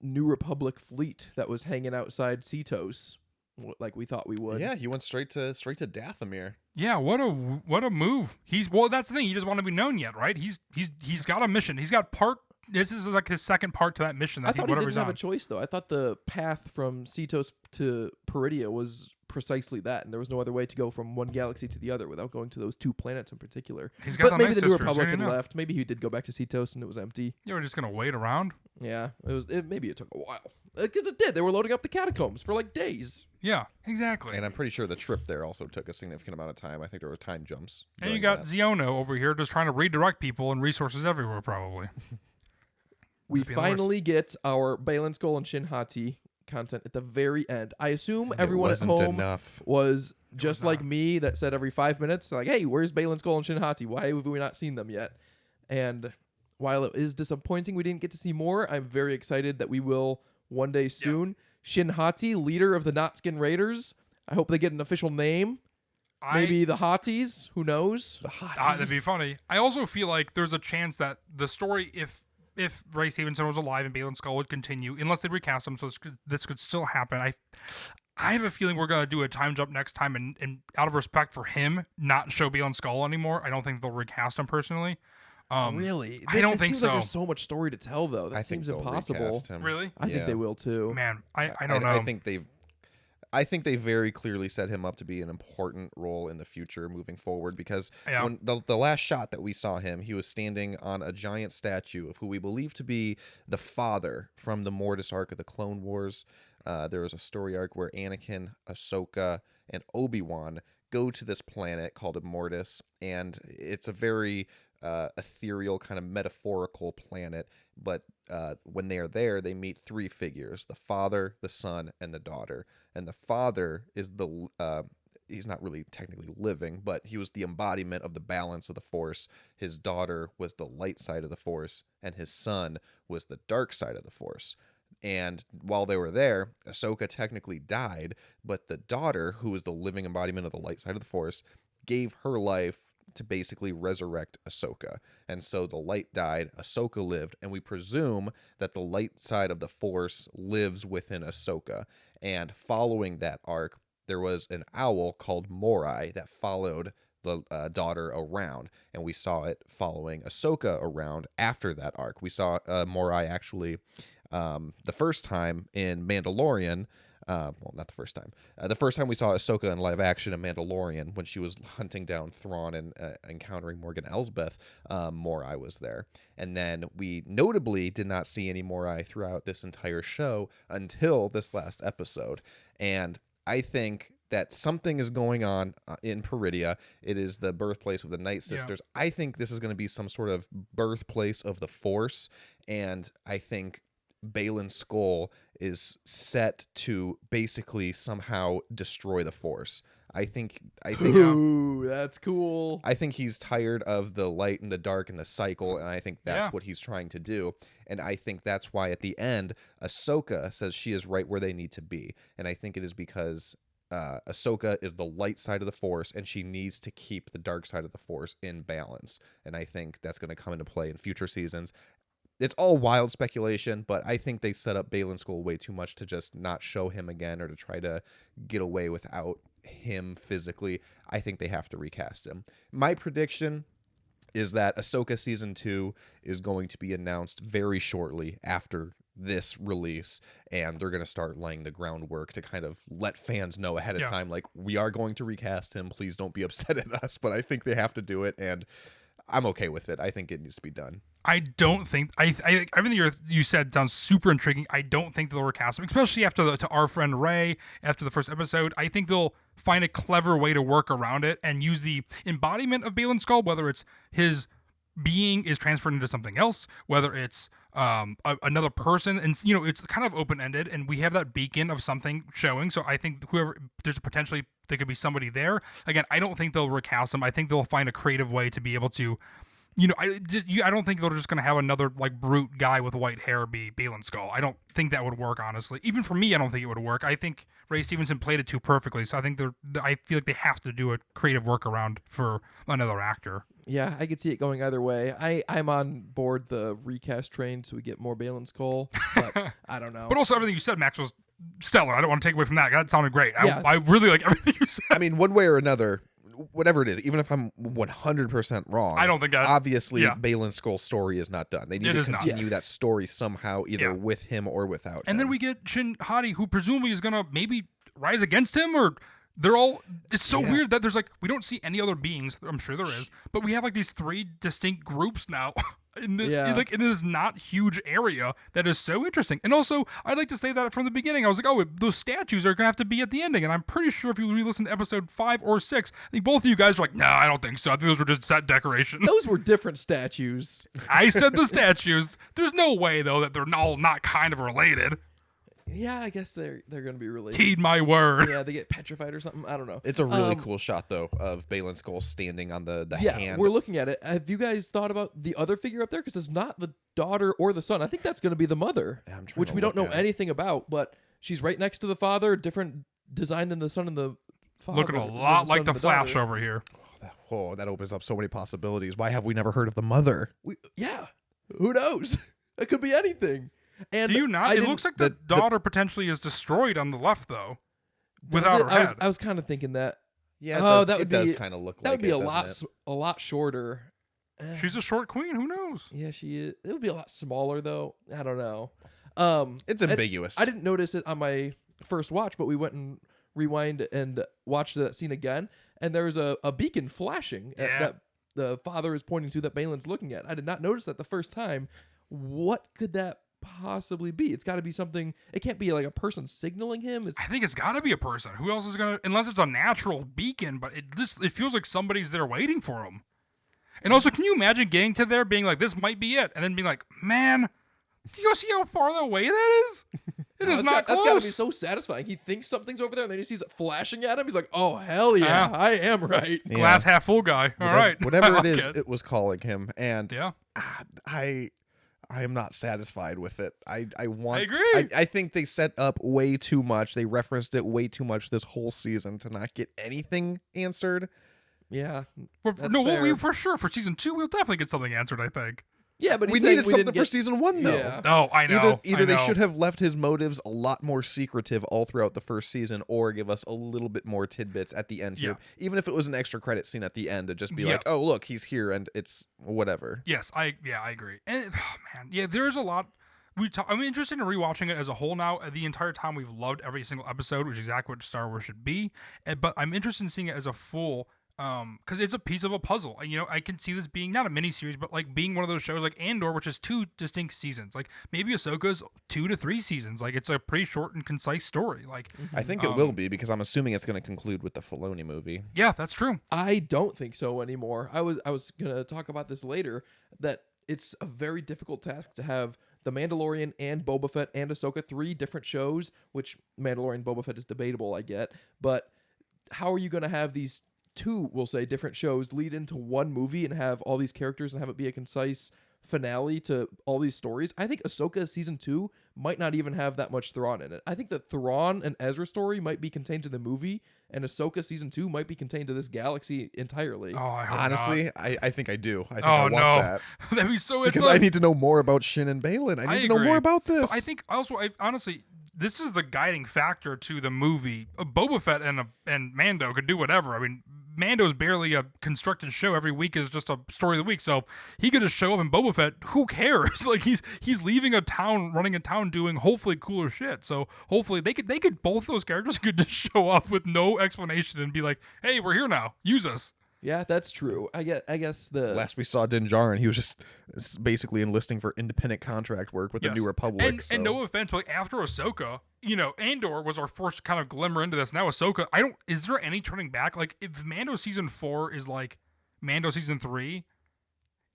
New Republic fleet that was hanging outside Cetos, like we thought we would. Yeah, he went straight to Dathomir. Yeah, what a move. That's the thing. He doesn't want to be known yet, right? He's got a mission. He's got part. This is like his second part to that mission. I thought he whatever didn't he's have on. a choice though. I thought the path from Cetos to Peridia was precisely that, and there was no other way to go from one galaxy to the other without going to those 2 planets in particular. He's got But the maybe Night the New Sisters, Republic you had know. left. Maybe he did go back to Cetos and it was empty. Yeah, we're just gonna wait around. Yeah, maybe it took a while because it did. They were loading up the catacombs for like days. Yeah, exactly. And I'm pretty sure the trip there also took a significant amount of time. I think there were time jumps. And you during got that. Ziono over here just trying to redirect people and resources everywhere, probably. We Could be the worst. finally get our Balin Skull and Shin Hati content at the very end. I assume And everyone it at wasn't home enough. was just like not. me that said every 5 minutes, like, hey, where's Balin Skull and Shin Hati? Why have we not seen them yet? And while it is disappointing we didn't get to see more, I'm very excited that we will one day soon. Shin Hati, leader of the Notskin Raiders. I hope they get an official name. Maybe the Hotties. Who knows? The hot. That'd be funny. I also feel like there's a chance that the story, if Ray Stevenson was alive and Balin Skull would continue, unless they recast him, so this could still happen. I have a feeling we're gonna do a time jump next time, and out of respect for him, not show Balin Skull anymore. I don't think they'll recast him personally. Really? I don't it think seems like so. there's so much story to tell, though. That I think seems they'll impossible. recast him. Really? I think Yeah. they will too. Man, I don't know. I think they very clearly set him up to be an important role in the future moving forward because Yeah. when the last shot that we saw him, he was standing on a giant statue of who we believe to be the father from the Mortis arc of the Clone Wars. There was a story arc where Anakin, Ahsoka, and Obi-Wan go to this planet called Mortis, and it's a very ethereal kind of metaphorical planet, but when they are there they meet 3 figures: the father, the son, and the daughter. And the father is he's not really technically living, but he was the embodiment of the balance of the Force. His daughter was the light side of the Force, and his son was the dark side of the Force. And while they were there, Ahsoka technically died, but the daughter, who was the living embodiment of the light side of the Force, gave her life to basically resurrect Ahsoka. And so the light died, Ahsoka lived, and we presume that the light side of the Force lives within Ahsoka. And following that arc, there was an owl called Morai that followed the daughter around, and we saw it following Ahsoka around after that arc. We saw Morai actually the first time in Mandalorian. Well, not the first time. The first time we saw Ahsoka in live action in Mandalorian, when she was hunting down Thrawn and encountering Morgan Elsbeth, Morai was there. And then we notably did not see any Morai throughout this entire show until this last episode. And I think that something is going on in Peridia. It is the birthplace of the Night Sisters. Yeah. I think this is going to be some sort of birthplace of the Force, and I think Balin Skull is set to basically somehow destroy the Force. I think Ooh, that's cool. I think he's tired of the light and the dark and the cycle, and I think that's what he's trying to do. And I think that's why at the end, Ahsoka says she is right where they need to be. And I think it is because Ahsoka is the light side of the Force, and she needs to keep the dark side of the Force in balance. And I think that's going to come into play in future seasons. It's all wild speculation, but I think they set up Balin Skull way too much to just not show him again or to try to get away without him physically. I think they have to recast him. My prediction is that Ahsoka Season 2 is going to be announced very shortly after this release, and they're going to start laying the groundwork to kind of let fans know ahead of time, like, we are going to recast him. Please don't be upset at us, but I think they have to do it, and I'm okay with it. I think it needs to be done. I don't think everything you said sounds super intriguing. I don't think they'll recast him, especially after to our friend Ray after the first episode. I think they'll find a clever way to work around it and use the embodiment of Balin Skull, whether it's his being is transferred into something else, whether it's another person, and it's kind of open-ended, and we have that beacon of something showing. So I think there's potentially there could be somebody there. Again, I don't think they'll recast him. I think they'll find a creative way to be able to I don't think they're just gonna have another like brute guy with white hair be Balin Skull. I don't think that would work, honestly. Even for me, I don't think it would work. I think Ray Stevenson played it too perfectly, so I feel like they have to do a creative workaround for another actor. Yeah, I could see it going either way. I'm on board the recast train so we get more Balin Skull, but I don't know. But also, everything you said, Max, was stellar. I don't want to take away from that. That sounded great. Yeah. I really like everything you said. I mean, one way or another, whatever it is, even if I'm 100% wrong, I don't think that. obviously yeah. Balin Skull's story is not done. They need It to is not. continue Yes. that story somehow, either Yeah. with him or without And him. then we get Shin Hati, who presumably is gonna maybe rise against him, or they're all. It's so Yeah. weird that there's like we don't see any other beings. I'm sure there is, but we have like these 3 distinct groups now in this Yeah. in this not huge area that is so interesting. And also, I'd like to say that from the beginning, I was like, oh, those statues are gonna have to be at the ending. And I'm pretty sure if you re-listen to episode 5 or 6, I think both of you guys are like, no, I don't think so. I think those were just set decoration. Those were different statues. I said the statues. There's no way though that they're all not kind of related. Yeah, I guess they're going to be related. Heed my word. Yeah, they get petrified or something. I don't know. It's a really cool shot, though, of Balin Skull standing on the Yeah, hand. we're looking at it. Have you guys thought about the other figure up there? Because it's not the daughter or the son. I think that's going to be the mother, Yeah, I'm trying which to we don't know look at it. anything about. But she's right next to the father, different design than the son and the father. Looking a than lot like son the and Flash daughter. over here. That opens up so many possibilities. Why have we never heard of the mother? Yeah, who knows? It could be anything. And Do you not? I It didn't- looks like the daughter potentially is destroyed on the left, though. does Without it? her I was head. I was kind of thinking that. Yeah, Oh, does, that would it does be- kind of look That like would be it, a doesn't it? lot shorter. She's a short queen. Who knows? Yeah, she is. It would be a lot smaller though. I don't know. It's and ambiguous. I didn't notice it on my first watch, but we went and rewind and watched that scene again, and there's a beacon flashing Yeah. that the father is pointing to that Balin's looking at. I did not notice that the first time. What could that possibly be? It's got to be something. It can't be like a person signaling him. It's I think it's got to be a person. Who else is gonna? Unless it's a natural beacon, but it feels like somebody's there waiting for him. And also, can you imagine getting to there, being like, "This might be it," and then being like, "Man, do you see how far away that is? It is not close." That's got to be so satisfying. He thinks something's over there, and then he sees it flashing at him. He's like, "Oh hell yeah, I am right." Yeah. Glass half full guy. All right, Whatever I it is, like it was calling him, and Yeah. I am not satisfied with it. I want. I agree. I think they set up way too much. They referenced it way too much this whole season to not get anything answered. Yeah, that's No, fair. we for sure for season 2 we'll definitely get something answered. I think. yeah, but We he's saying needed we something didn't for get- season 1, though. Yeah. Oh, I know. Either I they know. should have left his motives a lot more secretive all throughout the first season, or give us a little bit more tidbits at the end here. Even if it was an extra credit scene at the end to just be Yeah. like, "Oh, look, he's here," and it's whatever. Yes, I agree. And man, yeah, there's a lot. I'm interested in rewatching it as a whole now. The entire time we've loved every single episode, which is exactly what Star Wars should be. But I'm interested in seeing it as a full, because it's a piece of a puzzle. And, I can see this being not a mini series, but like being one of those shows like Andor, which is 2 distinct seasons. Like maybe Ahsoka's 2 to 3 seasons. Like it's a pretty short and concise story. Like, I think it will be, because I'm assuming it's going to conclude with the Filoni movie. yeah, that's true. I don't think so anymore. I was gonna talk about this later. That it's a very difficult task to have The Mandalorian and Boba Fett and Ahsoka, 3 different shows. Which Mandalorian Boba Fett is debatable, I get, but how are you gonna have these 2, we'll say, different shows lead into one movie and have all these characters and have it be a concise finale to all these stories? I think Ahsoka season 2 might not even have that much Thrawn in it. I think the Thrawn and Ezra story might be contained to the movie, and Ahsoka season 2 might be contained to this galaxy entirely. Oh, I hope Honestly, I think I do. I think not. I Oh want no, that. that'd be so. Because it's like, I need to know more about Shin and Balin. I need to know agree. more about this. But I think also, honestly, this is the guiding factor to the movie. Boba Fett and Mando could do whatever. I mean, Mando's barely a constructed show. Every week is just a story of the week. So he could just show up in Boba Fett. Who cares? Like he's leaving a town, running a town, doing hopefully cooler shit. So hopefully they could both those characters could just show up with no explanation and be like, "Hey, we're here now. Use us." Yeah, that's true. I guess the Last we saw Din Djarin, he was just basically enlisting for independent contract work with the Yes. New Republic. And no offense, but like after Ahsoka, Andor was our first kind of glimmer into this. Now Ahsoka, is there any turning back? Like if Mando season 4 is like Mando season 3,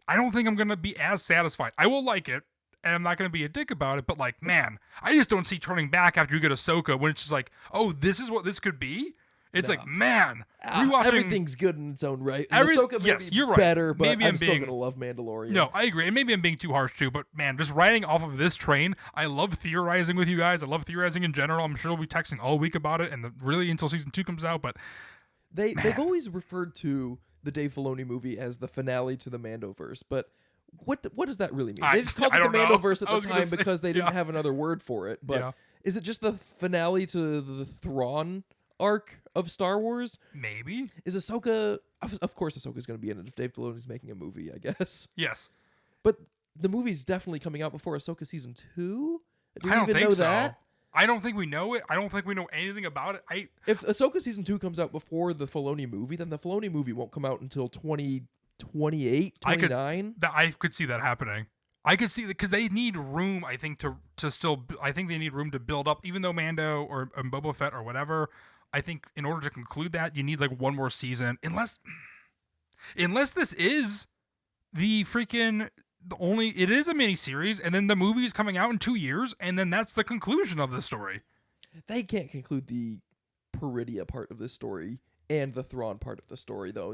I don't think I'm gonna be as satisfied. I will like it, and I'm not gonna be a dick about it, but like, man, I just don't see turning back after you get Ahsoka when it's just like, oh, this is what this could be. It's No. like, man, rewatching Everything's good in its own right. Every- Ahsoka may yes, be you're right. better, but Maybe I'm I'm still being- gonna love Mandalorian. No, I agree. And maybe I'm being too harsh too, but man, just riding off of this train, I love theorizing with you guys. I love theorizing in general. I'm sure we'll be texting all week about it, and really until season 2 comes out. But They've always referred to the Dave Filoni movie as the finale to the Mandoverse, but what does that really mean? They just called I it the don't know. Mandoverse I at was the gonna time say, because they didn't yeah. have another word for it. But Yeah. is it just the finale to the Thrawn arc of Star Wars? maybe. Is Ahsoka? Of course, Ahsoka's going to be in it if Dave Filoni's making a movie, I guess. Yes. But the movie's definitely coming out before Ahsoka season 2. Do we I don't even think know so. that? I don't think we know it. I don't think we know anything about it. If Ahsoka season 2 comes out before the Filoni movie, then the Filoni movie won't come out until 2028, I could- 29. I could see that happening. I could see that because they need room. I think to still. I think they need room to build up. Even though Mando or Boba Fett or whatever, I think in order to conclude that, you need like one more season. Unless this is the freaking it is a mini series, and then the movie is coming out in 2 years, and then that's the conclusion of the story. They can't conclude the Peridia part of this story and the Thrawn part of the story though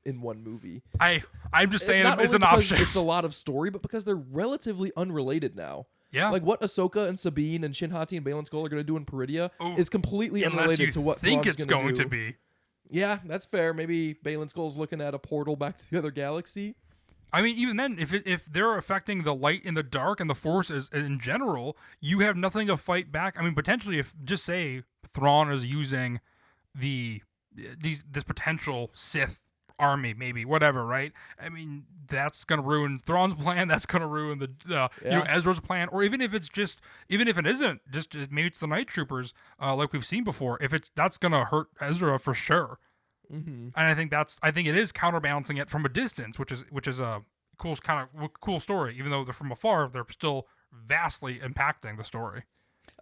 in one movie. I'm just saying Not it's only an because option. It's a lot of story, but because they're relatively unrelated now. Yeah. Like what Ahsoka and Sabine and Shin Hati and Baylan Skoll are going to do in Peridia Oh, is completely Unless unrelated you to what think Thrawn's it's gonna going do. to be. Yeah, that's fair. Maybe Baylan Skoll's looking at a portal back to the other galaxy. I mean, even then, if they're affecting the light and the dark and the force in general, you have nothing to fight back. I mean, potentially, if just say Thrawn is using this potential Sith army, maybe whatever, right? I mean, that's gonna ruin Thrawn's plan. That's gonna ruin the Ezra's plan. Or even if it isn't, just maybe it's the Night Troopers, like we've seen before. That's gonna hurt Ezra for sure. Mm-hmm. And I think it is counterbalancing it from a distance, which is a cool story. Even though they're from afar, they're still vastly impacting the story.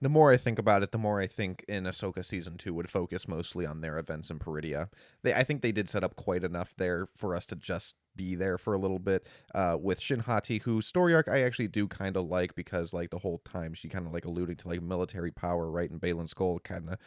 The more I think about it, the more I think in Ahsoka season 2 would focus mostly on their events in Peridia. I think they did set up quite enough there for us to just be there for a little bit with Shin Hati, whose story arc I actually do kind of like because like the whole time she kind of like alluding to like military power, right? And Baylan Skoll kind of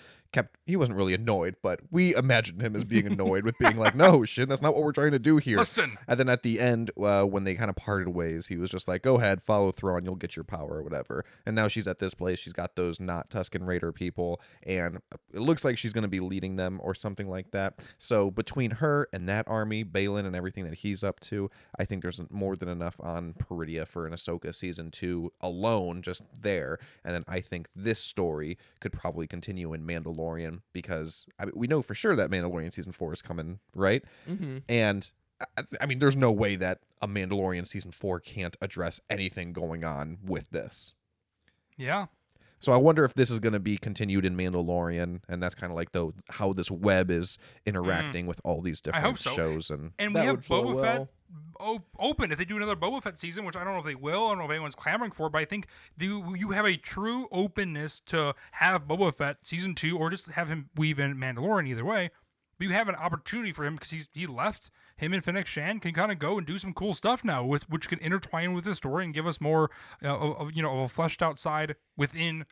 he wasn't really annoyed, but we imagined him as being annoyed with being like, no, Shin, that's not what we're trying to do here. Listen. And then at the end, when they kind of parted ways, he was just like, go ahead, follow Thrawn, you'll get your power or whatever. And now she's at this place. She's got those not Tusken Raider people, and it looks like she's going to be leading them or something like that. So between her and that army, Baylan and everything that he's up to, I think there's more than enough on Peridia for an Ahsoka season 2 alone, just there. And then I think this story could probably continue in Mandalorian because we know for sure that Mandalorian season 4 is coming, right? Mm-hmm. And I mean, there's no way that a Mandalorian season 4 can't address anything going on with this. Yeah. So I wonder if this is going to be continued in Mandalorian, and that's kind of like how this web is interacting with all these different hope so. shows. And And That we have would flow Boba well. Fett open if they do another Boba Fett season, which I don't know if they will. I don't know if anyone's clamoring for, but I think you have a true openness to have Boba Fett season 2 or just have him weave in Mandalorian either way. But you have an opportunity for him because he left. Him and Fennec Shan can kind of go and do some cool stuff now, which can intertwine with the story and give us more of a fleshed out side within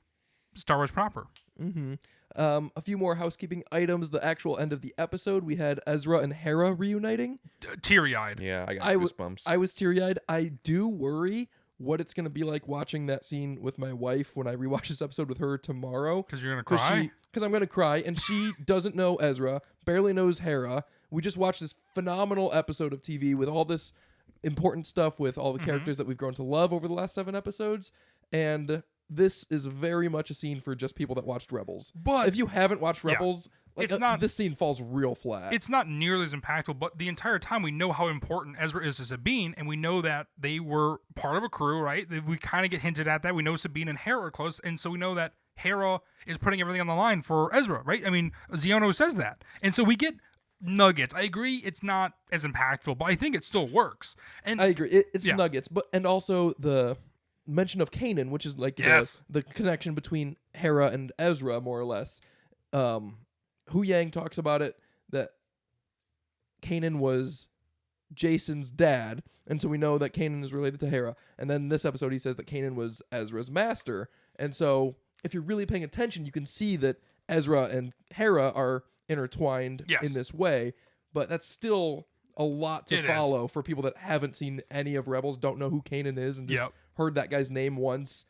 Star Wars proper. Mm-hmm. A few more housekeeping items. The actual end of the episode, we had Ezra and Hera reuniting. Teary eyed. yeah, I got I goosebumps. I was teary-eyed. I do worry what it's going to be like watching that scene with my wife when I rewatch this episode with her tomorrow. Because you're going to cry? Because I'm going to cry, and she doesn't know Ezra, barely knows Hera. We just watched this phenomenal episode of TV with all this important stuff with all the characters that we've grown to love over the last 7 episodes, and this is very much a scene for just people that watched Rebels. But if you haven't watched Rebels, it's not- this scene falls real flat. It's not nearly as impactful, but the entire time we know how important Ezra is to Sabine, and we know that they were part of a crew, right? We kind of get hinted at that. We know Sabine and Hera are close, and so we know that Hera is putting everything on the line for Ezra, right? I mean, Ziono says that. And so we get nuggets. I agree it's not as impactful, but I think it still works. And I agree. It's Yeah. nuggets, and also the mention of Kanan, which is like Yes. the connection between Hera and Ezra, more or less. Hu Yang talks about it, that Kanan was Jason's dad, and so we know that Kanan is related to Hera. And then this episode, he says that Kanan was Ezra's master. And so if you're really paying attention, you can see that Ezra and Hera are intertwined Yes. in this way, but that's still a lot to It is. follow for people that haven't seen any of Rebels, don't know who Kanan is, and just Yep. heard that guy's name once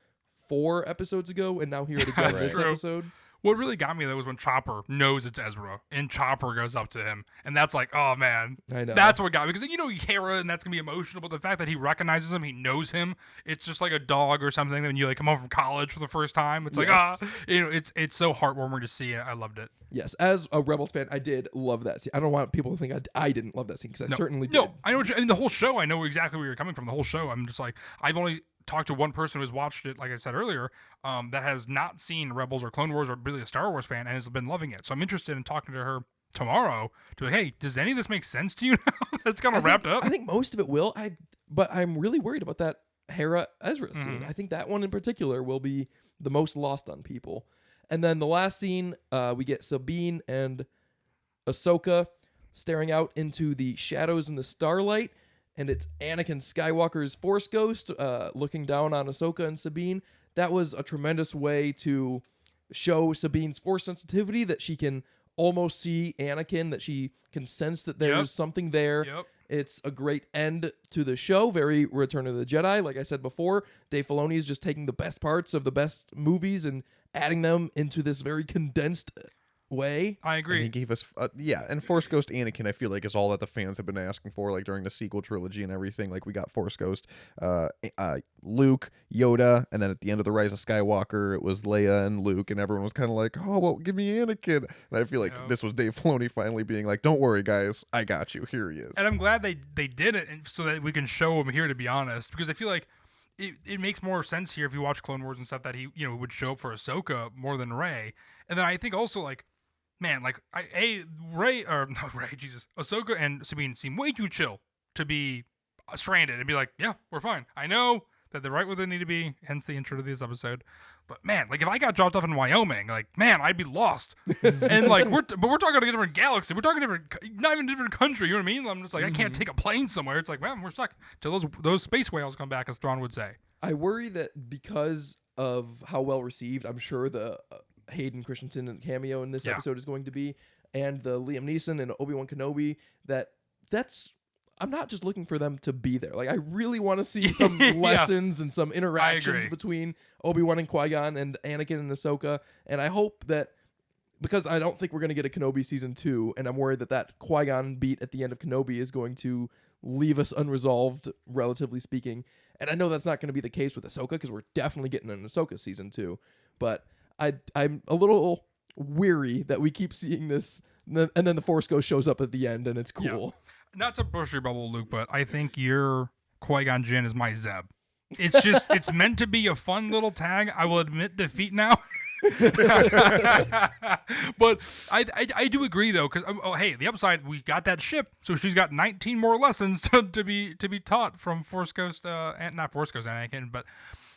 4 episodes ago, and now hear it again That's this true. episode. What really got me though was when Chopper knows it's Ezra and Chopper goes up to him, and that's like, oh man, I know. that's what got me, because Hera, and that's gonna be emotional. But the fact that he recognizes him, he knows him, it's just like a dog or something. When you like come home from college for the first time, it's like Yes. it's so heartwarming to see. I loved it. Yes, as a Rebels fan, I did love that scene. I don't want people to think I didn't love that scene, because I certainly did. No, I know. I mean, the whole show, I know exactly where you're coming from. The whole show, I'm just like, I've only talked to one person who's watched it, like I said earlier, that has not seen Rebels or Clone Wars or really a Star Wars fan and has been loving it. So I'm interested in talking to her tomorrow to be like, hey, does any of this make sense to you now? That's kind of wrapped up. I think most of it will. But I'm really worried about that Hera Ezra scene. Mhm. I think that one in particular will be the most lost on people. And then the last scene, we get Sabine and Ahsoka staring out into the shadows in the starlight, and it's Anakin Skywalker's Force Ghost looking down on Ahsoka and Sabine. That was a tremendous way to show Sabine's Force sensitivity, that she can almost see Anakin, that she can sense that there's Yep. something there. Yep. It's a great end to the show, very Return of the Jedi. Like I said before, Dave Filoni is just taking the best parts of the best movies and adding them into this very condensed way. I And agree. he gave us, and Force Ghost Anakin, I feel like, is all that the fans have been asking for, like during the sequel trilogy and everything. Like, we got Force Ghost, Luke, Yoda, and then at the end of The Rise of Skywalker, it was Leia and Luke, and everyone was kind of like, oh, well, give me Anakin. And I feel like Yep. this was Dave Filoni finally being like, don't worry, guys, I got you. Here he is. And I'm glad they did it, and so that we can show him here, to be honest, because I feel like it makes more sense here if you watch Clone Wars and stuff that he would show up for Ahsoka more than Rey. And then I think also, like, man, like Ahsoka and Sabine seem way too chill to be stranded and be like, yeah, we're fine. I know that they're right where they need to be, hence the intro to this episode. But man, like if I got dropped off in Wyoming, like man, I'd be lost. And like we're talking a different galaxy, we're talking not even a different country. You know what I mean? I'm just like, I can't take a plane somewhere. It's like, man, we're stuck till those space whales come back, as Thrawn would say. I worry that because of how well received, I'm sure the Hayden Christensen and cameo in this Yeah. episode is going to be, and the Liam Neeson and Obi-Wan Kenobi, that's I'm not just looking for them to be there. Like, I really want to see some Yeah. lessons and some interactions agree. between Obi-Wan and Qui-Gon and Anakin and Ahsoka. And I hope that, because I don't think we're going to get a Kenobi season 2, and I'm worried that Qui-Gon beat at the end of Kenobi is going to leave us unresolved, relatively speaking. And I know that's not going to be the case with Ahsoka, because we're definitely getting an Ahsoka season 2. But I'm a little weary that we keep seeing this, and then the Force Ghost shows up at the end, and it's cool. Not to burst your bubble, Luke, but I think your Qui-Gon Jinn is my Zeb. It's just, it's meant to be a fun little tag. I will admit defeat now. But I do agree though, because hey, the upside, we got that ship, so she's got 19 more lessons to be taught from Force Ghost, and not Force Ghost Anakin, but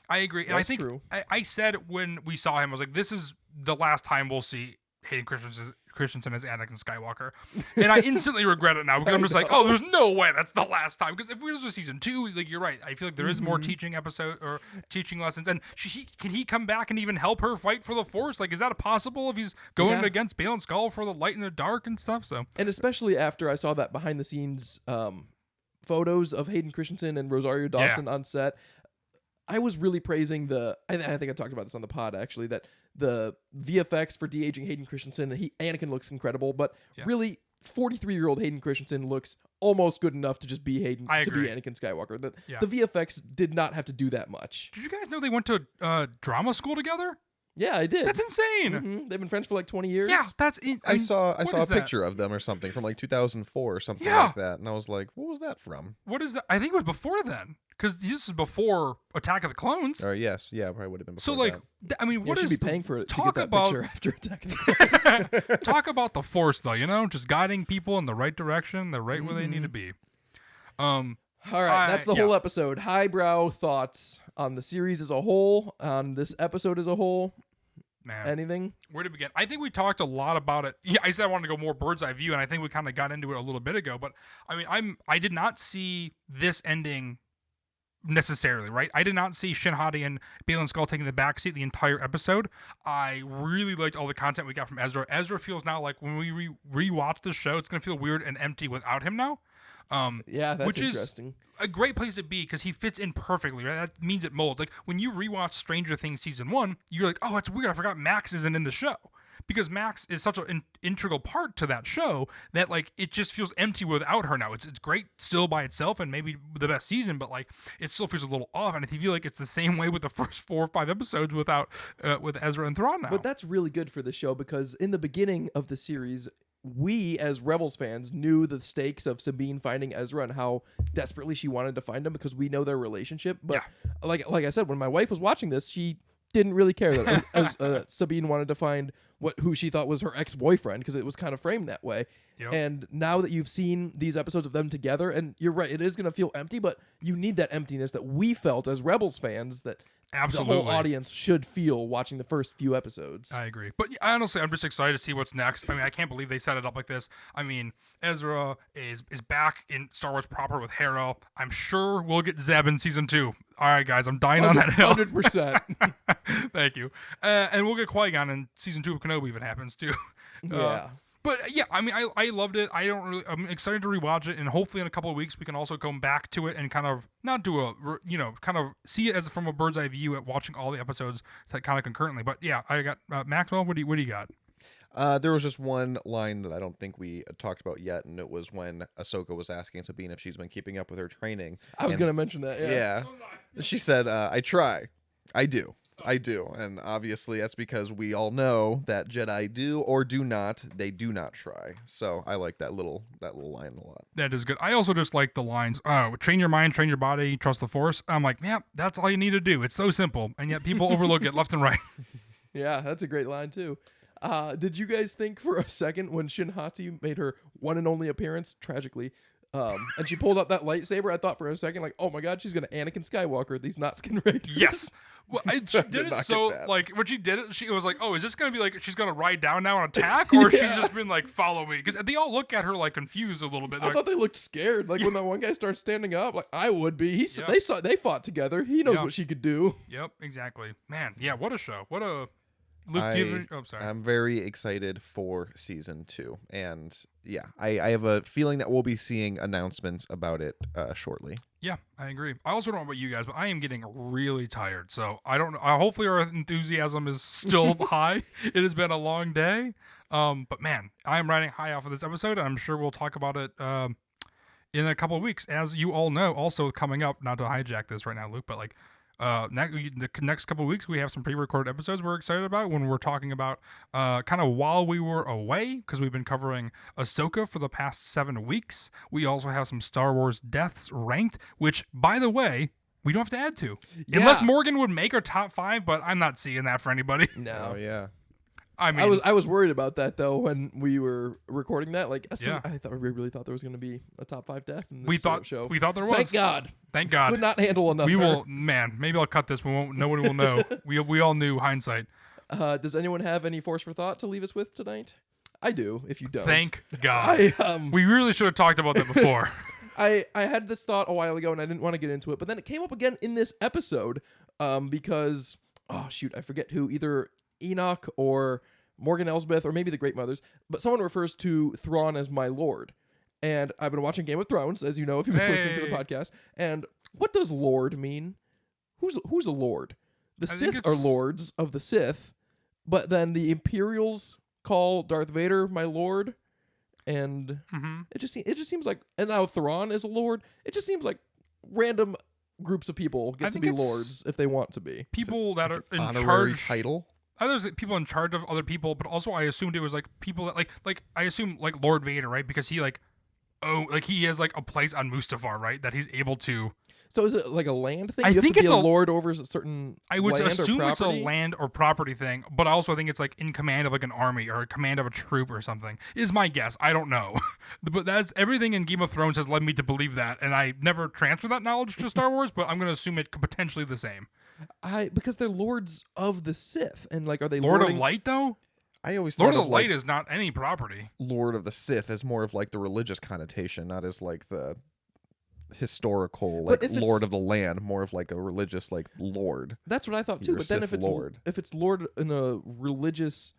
I agree. And I That's think true. I said when we saw him, I was like, this is the last time we'll see Hayden Christensen as Anakin Skywalker, and I instantly regret it now, because I'm just like, oh, there's no way that's the last time. Because if we was season 2, like you're right, I feel like there is more teaching episode or teaching lessons, and can he come back and even help her fight for the Force? Like, is that possible if he's going Yeah. against Bale and Skull for the light and the dark and stuff? So And especially after I saw that behind the scenes photos of Hayden Christensen and Rosario Dawson on set, I was really praising I think I talked about this on the pod actually, that the VFX for de-aging Hayden Christensen, Anakin looks incredible, but really 43-year-old Hayden Christensen looks almost good enough to just be I to be agree. Anakin Skywalker. The Yeah. VFX did not have to do that much. did you guys know they went to drama school together? Yeah, I did. That's insane. Mhm. They've been friends for like 20 years. Yeah, that's I saw what a is that? picture of them or something from like 2004 or something Yeah. like that, and I was like, what was that from? What is that? I think it was before then, because this is before Attack of the Clones. Or yes, yeah, probably would have been So before like, I mean, You what should is be paying for it to talk get that about- picture after Attack of the Clones. talk about the Force though? Just guiding people in the right direction, the right where they need to be. All right, that's the yeah. whole episode. Highbrow thoughts on the series as a whole, on this episode as a whole. Man, Anything? where to begin? I think we talked a lot about it. Yeah, I said I wanted to go more bird's eye view, and I think we kind of got into it a little bit ago. But I mean, I did not see this ending necessarily, right? I did not see Shin Hati and Baylan Skull taking the backseat the entire episode. I really liked all the content we got from Ezra. Ezra feels now like when we rewatch the show, it's going to feel weird and empty without him now. Yeah, that's which interesting. Is a great place to be because he fits in perfectly, right? That means it molds. Like when you rewatch Stranger Things season 1, you're like, oh, it's weird. I forgot Max isn't in the show. Because Max is such an integral part to that show that like it just feels empty without her now. It's great still by itself and maybe the best season, but like it still feels a little off. And I feel like it's the same way with the first 4 or 5 episodes without with Ezra and Thrawn now. But that's really good for the show because in the beginning of the series, we as Rebels fans knew the stakes of Sabine finding Ezra and how desperately she wanted to find him because we know their relationship. But like I said, when my wife was watching this, she didn't really care that Sabine wanted to find who she thought was her ex-boyfriend because it was kind of framed that way. Yep. And now that you've seen these episodes of them together, and you're right, it is going to feel empty, but you need that emptiness that we felt as Rebels fans that Absolutely. the whole audience should feel watching the first few episodes. I agree. But honestly, I'm just excited to see what's next. I mean, I can't believe they set it up like this. I mean, Ezra is back in Star Wars proper with Hera. I'm sure we'll get Zeb in season 2. All right, guys, I'm dying on that hill. 100%. Thank you. And we'll get Qui-Gon in season 2 of Kenobi if it happens too. Yeah. But yeah, I mean, I loved it. I'm excited to rewatch it, and hopefully in a couple of weeks we can also come back to it and kind of not do kind of see it as from a bird's eye view at watching all the episodes kind of concurrently. But yeah, I got Maxwell. What do you got? There was just one line that I don't think we talked about yet, and it was when Ahsoka was asking Sabine if she's been keeping up with her training. I was going to mention that. Yeah. She said, I try. I do. And obviously that's because we all know that Jedi do or do not. They do not try. So I like that little line a lot. That is good. I also just like the lines, train your mind, train your body, trust the Force. I'm like, yeah, that's all you need to do. It's so simple. And yet people overlook it left and right. Yeah, that's a great line too. Did you guys think for a second when Shin Hati made her one and only appearance, tragically, and she pulled out that lightsaber, I thought for a second, like, oh my god, she's going to Anakin Skywalker these Not-Skin Raiders. Yes. Well, she did it so, that. like, when she did it, it was like, oh, is this going to be like, she's going to ride down now and attack? Or she's just been like, follow me? Because they all look at her, like, confused a little bit. I thought they looked scared. Like, when that one guy starts standing up, like, I would be. They fought together. He knows what she could do. Yep, exactly. Man, yeah, what a show. What a... sorry. I'm very excited for season 2. And yeah, I have a feeling that we'll be seeing announcements about it shortly. Yeah, I agree. I also don't know about you guys, but I am getting really tired. So I don't know. Hopefully our enthusiasm is still high. It has been a long day. But man, I am riding high off of this episode. And I'm sure we'll talk about it in a couple of weeks. As you all know, also coming up, not to hijack this right now, Luke, but like, the next couple of weeks we have some pre-recorded episodes we're excited about when we're talking about kind of while we were away, because we've been covering Ahsoka for the past 7 weeks. We also have some Star Wars deaths ranked, which, by the way, we don't have to add to unless Morgan would make our top 5, but I'm not seeing that for anybody. No. Oh yeah. I mean, I was worried about that though when we were recording that. Like, Yeah. I thought we really thought there was going to be a top 5 death in this show. We thought there was. Thank God. Could God. not handle enough. We will, man. Maybe I'll cut this. We won't. Nobody will know. We all knew hindsight. Does anyone have any force for thought to leave us with tonight? I do. If you don't, Thank God. We really should have talked about that before. I had this thought a while ago and I didn't want to get into it, but then it came up again in this episode because I forget who, either Enoch or Morgan Elsbeth or maybe the Great Mothers, but someone refers to Thrawn as my lord. And I've been watching Game of Thrones, as you know, if you've been listening to the podcast. And what does lord mean? Who's a lord? The Sith are lords of the Sith, but then the Imperials call Darth Vader my lord. And it just seems like, and now Thrawn is a lord. It just seems like random groups of people get to be lords if they want to be. People that are in honorary charge. title. There's people in charge of other people, but also I assumed it was like people that like I assume like Lord Vader, right? Because he he has like a place on Mustafar, right? That he's able to. So is it like a land thing? I think it's a lord over a certain. I would land assume or it's a land or property thing, but I also think it's like in command of like an army or command of a troop or something. Is my guess. I don't know, but that's everything in Game of Thrones has led me to believe that, and I never transfer that knowledge to Star Wars, but I'm going to assume it could potentially the same. Because they're lords of the Sith, and like, are they Lord of Light though? I always Lord thought of the Light is not any property. Lord of the Sith is more of like the religious connotation, not as like the historical, But like if it's- lord of the land, more of like a religious like lord. That's what I thought too. You're a But then Sith if Lord. it's Lord in a religious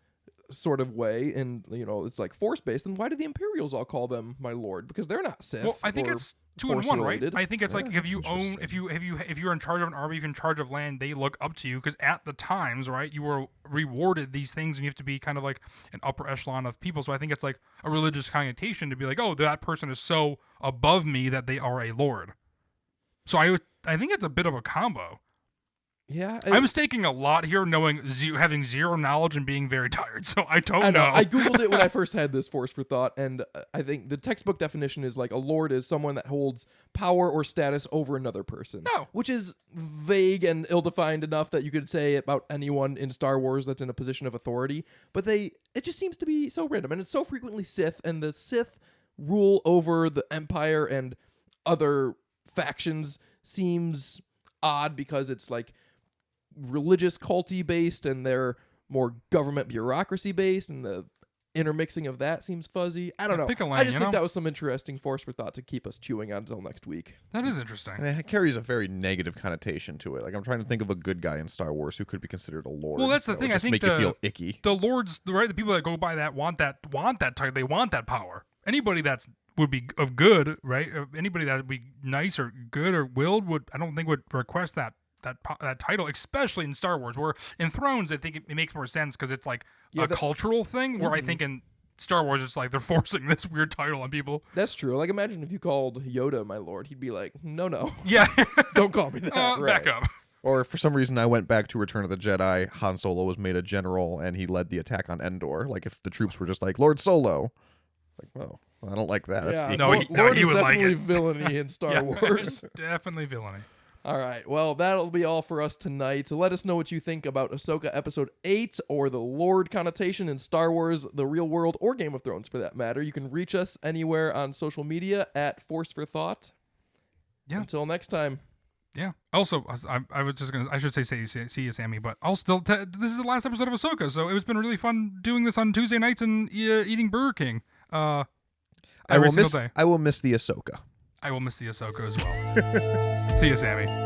sort of way, and it's like force based, then why do the Imperials all call them my lord? Because they're not Sith. Well, I think or it's 2 in 1, right? Force-related. I think it's like Yeah, if you that's own, interesting. if you're in charge of an army, if you're in charge of land, they look up to you because at the times, right, you were rewarded these things, and you have to be kind of like an upper echelon of people. So I think it's like a religious connotation to be like, oh, that person is so above me that they are a lord. So I think it's a bit of a combo. Yeah, I'm mistaking a lot here, having zero knowledge and being very tired. So I don't I know. know. I googled it when I first had this force for thought, and I think the textbook definition is like a lord is someone that holds power or status over another person. No. Which is vague and ill-defined enough that you could say about anyone in Star Wars that's in a position of authority. But it just seems to be so random, and it's so frequently Sith, and the Sith rule over the Empire and other factions seems odd because it's like religious culty based and they're more government bureaucracy based, and the intermixing of that seems fuzzy. I don't know. Pick a lane, I just you think know? that was some interesting force for thought to keep us chewing on until next week. That is interesting. And it carries a very negative connotation to it. Like I'm trying to think of a good guy in Star Wars who could be considered a lord. Well, that's the that thing. would I just think make you feel icky. the lords, right? The people that go by that want that title. They want that power. Anybody would be of good, right? Anybody that would be nice or good or willed I don't think would request that title, especially in Star Wars. Where in Thrones, I think it makes more sense because it's like a cultural thing. Where I think in Star Wars, it's like they're forcing this weird title on people. That's true. Like imagine if you called Yoda my lord, he'd be like, no, Yeah, don't call me that. back up. Or for some reason, I went back to Return of the Jedi. Han Solo was made a general, and he led the attack on Endor. Like if the troops were just like Lord Solo, like, well, I don't like that. That's Yeah, icky. No, Lord he is would like definitely it. villainy in Star Yeah. Wars. Definitely villainy. All right. Well, that'll be all for us tonight. So let us know what you think about Ahsoka Episode 8 or the Lord connotation in Star Wars, the real world, or Game of Thrones for that matter. You can reach us anywhere on social media at Force for Thought. Yeah. Until next time. Yeah. Also, I was just gonna. I should say see you, Sammy. But I'll still. This is the last episode of Ahsoka, so it's been really fun doing this on Tuesday nights and eating Burger King. Every single day. I will miss the Ahsoka. I will miss the Ahsoka as well. See you, Sammy.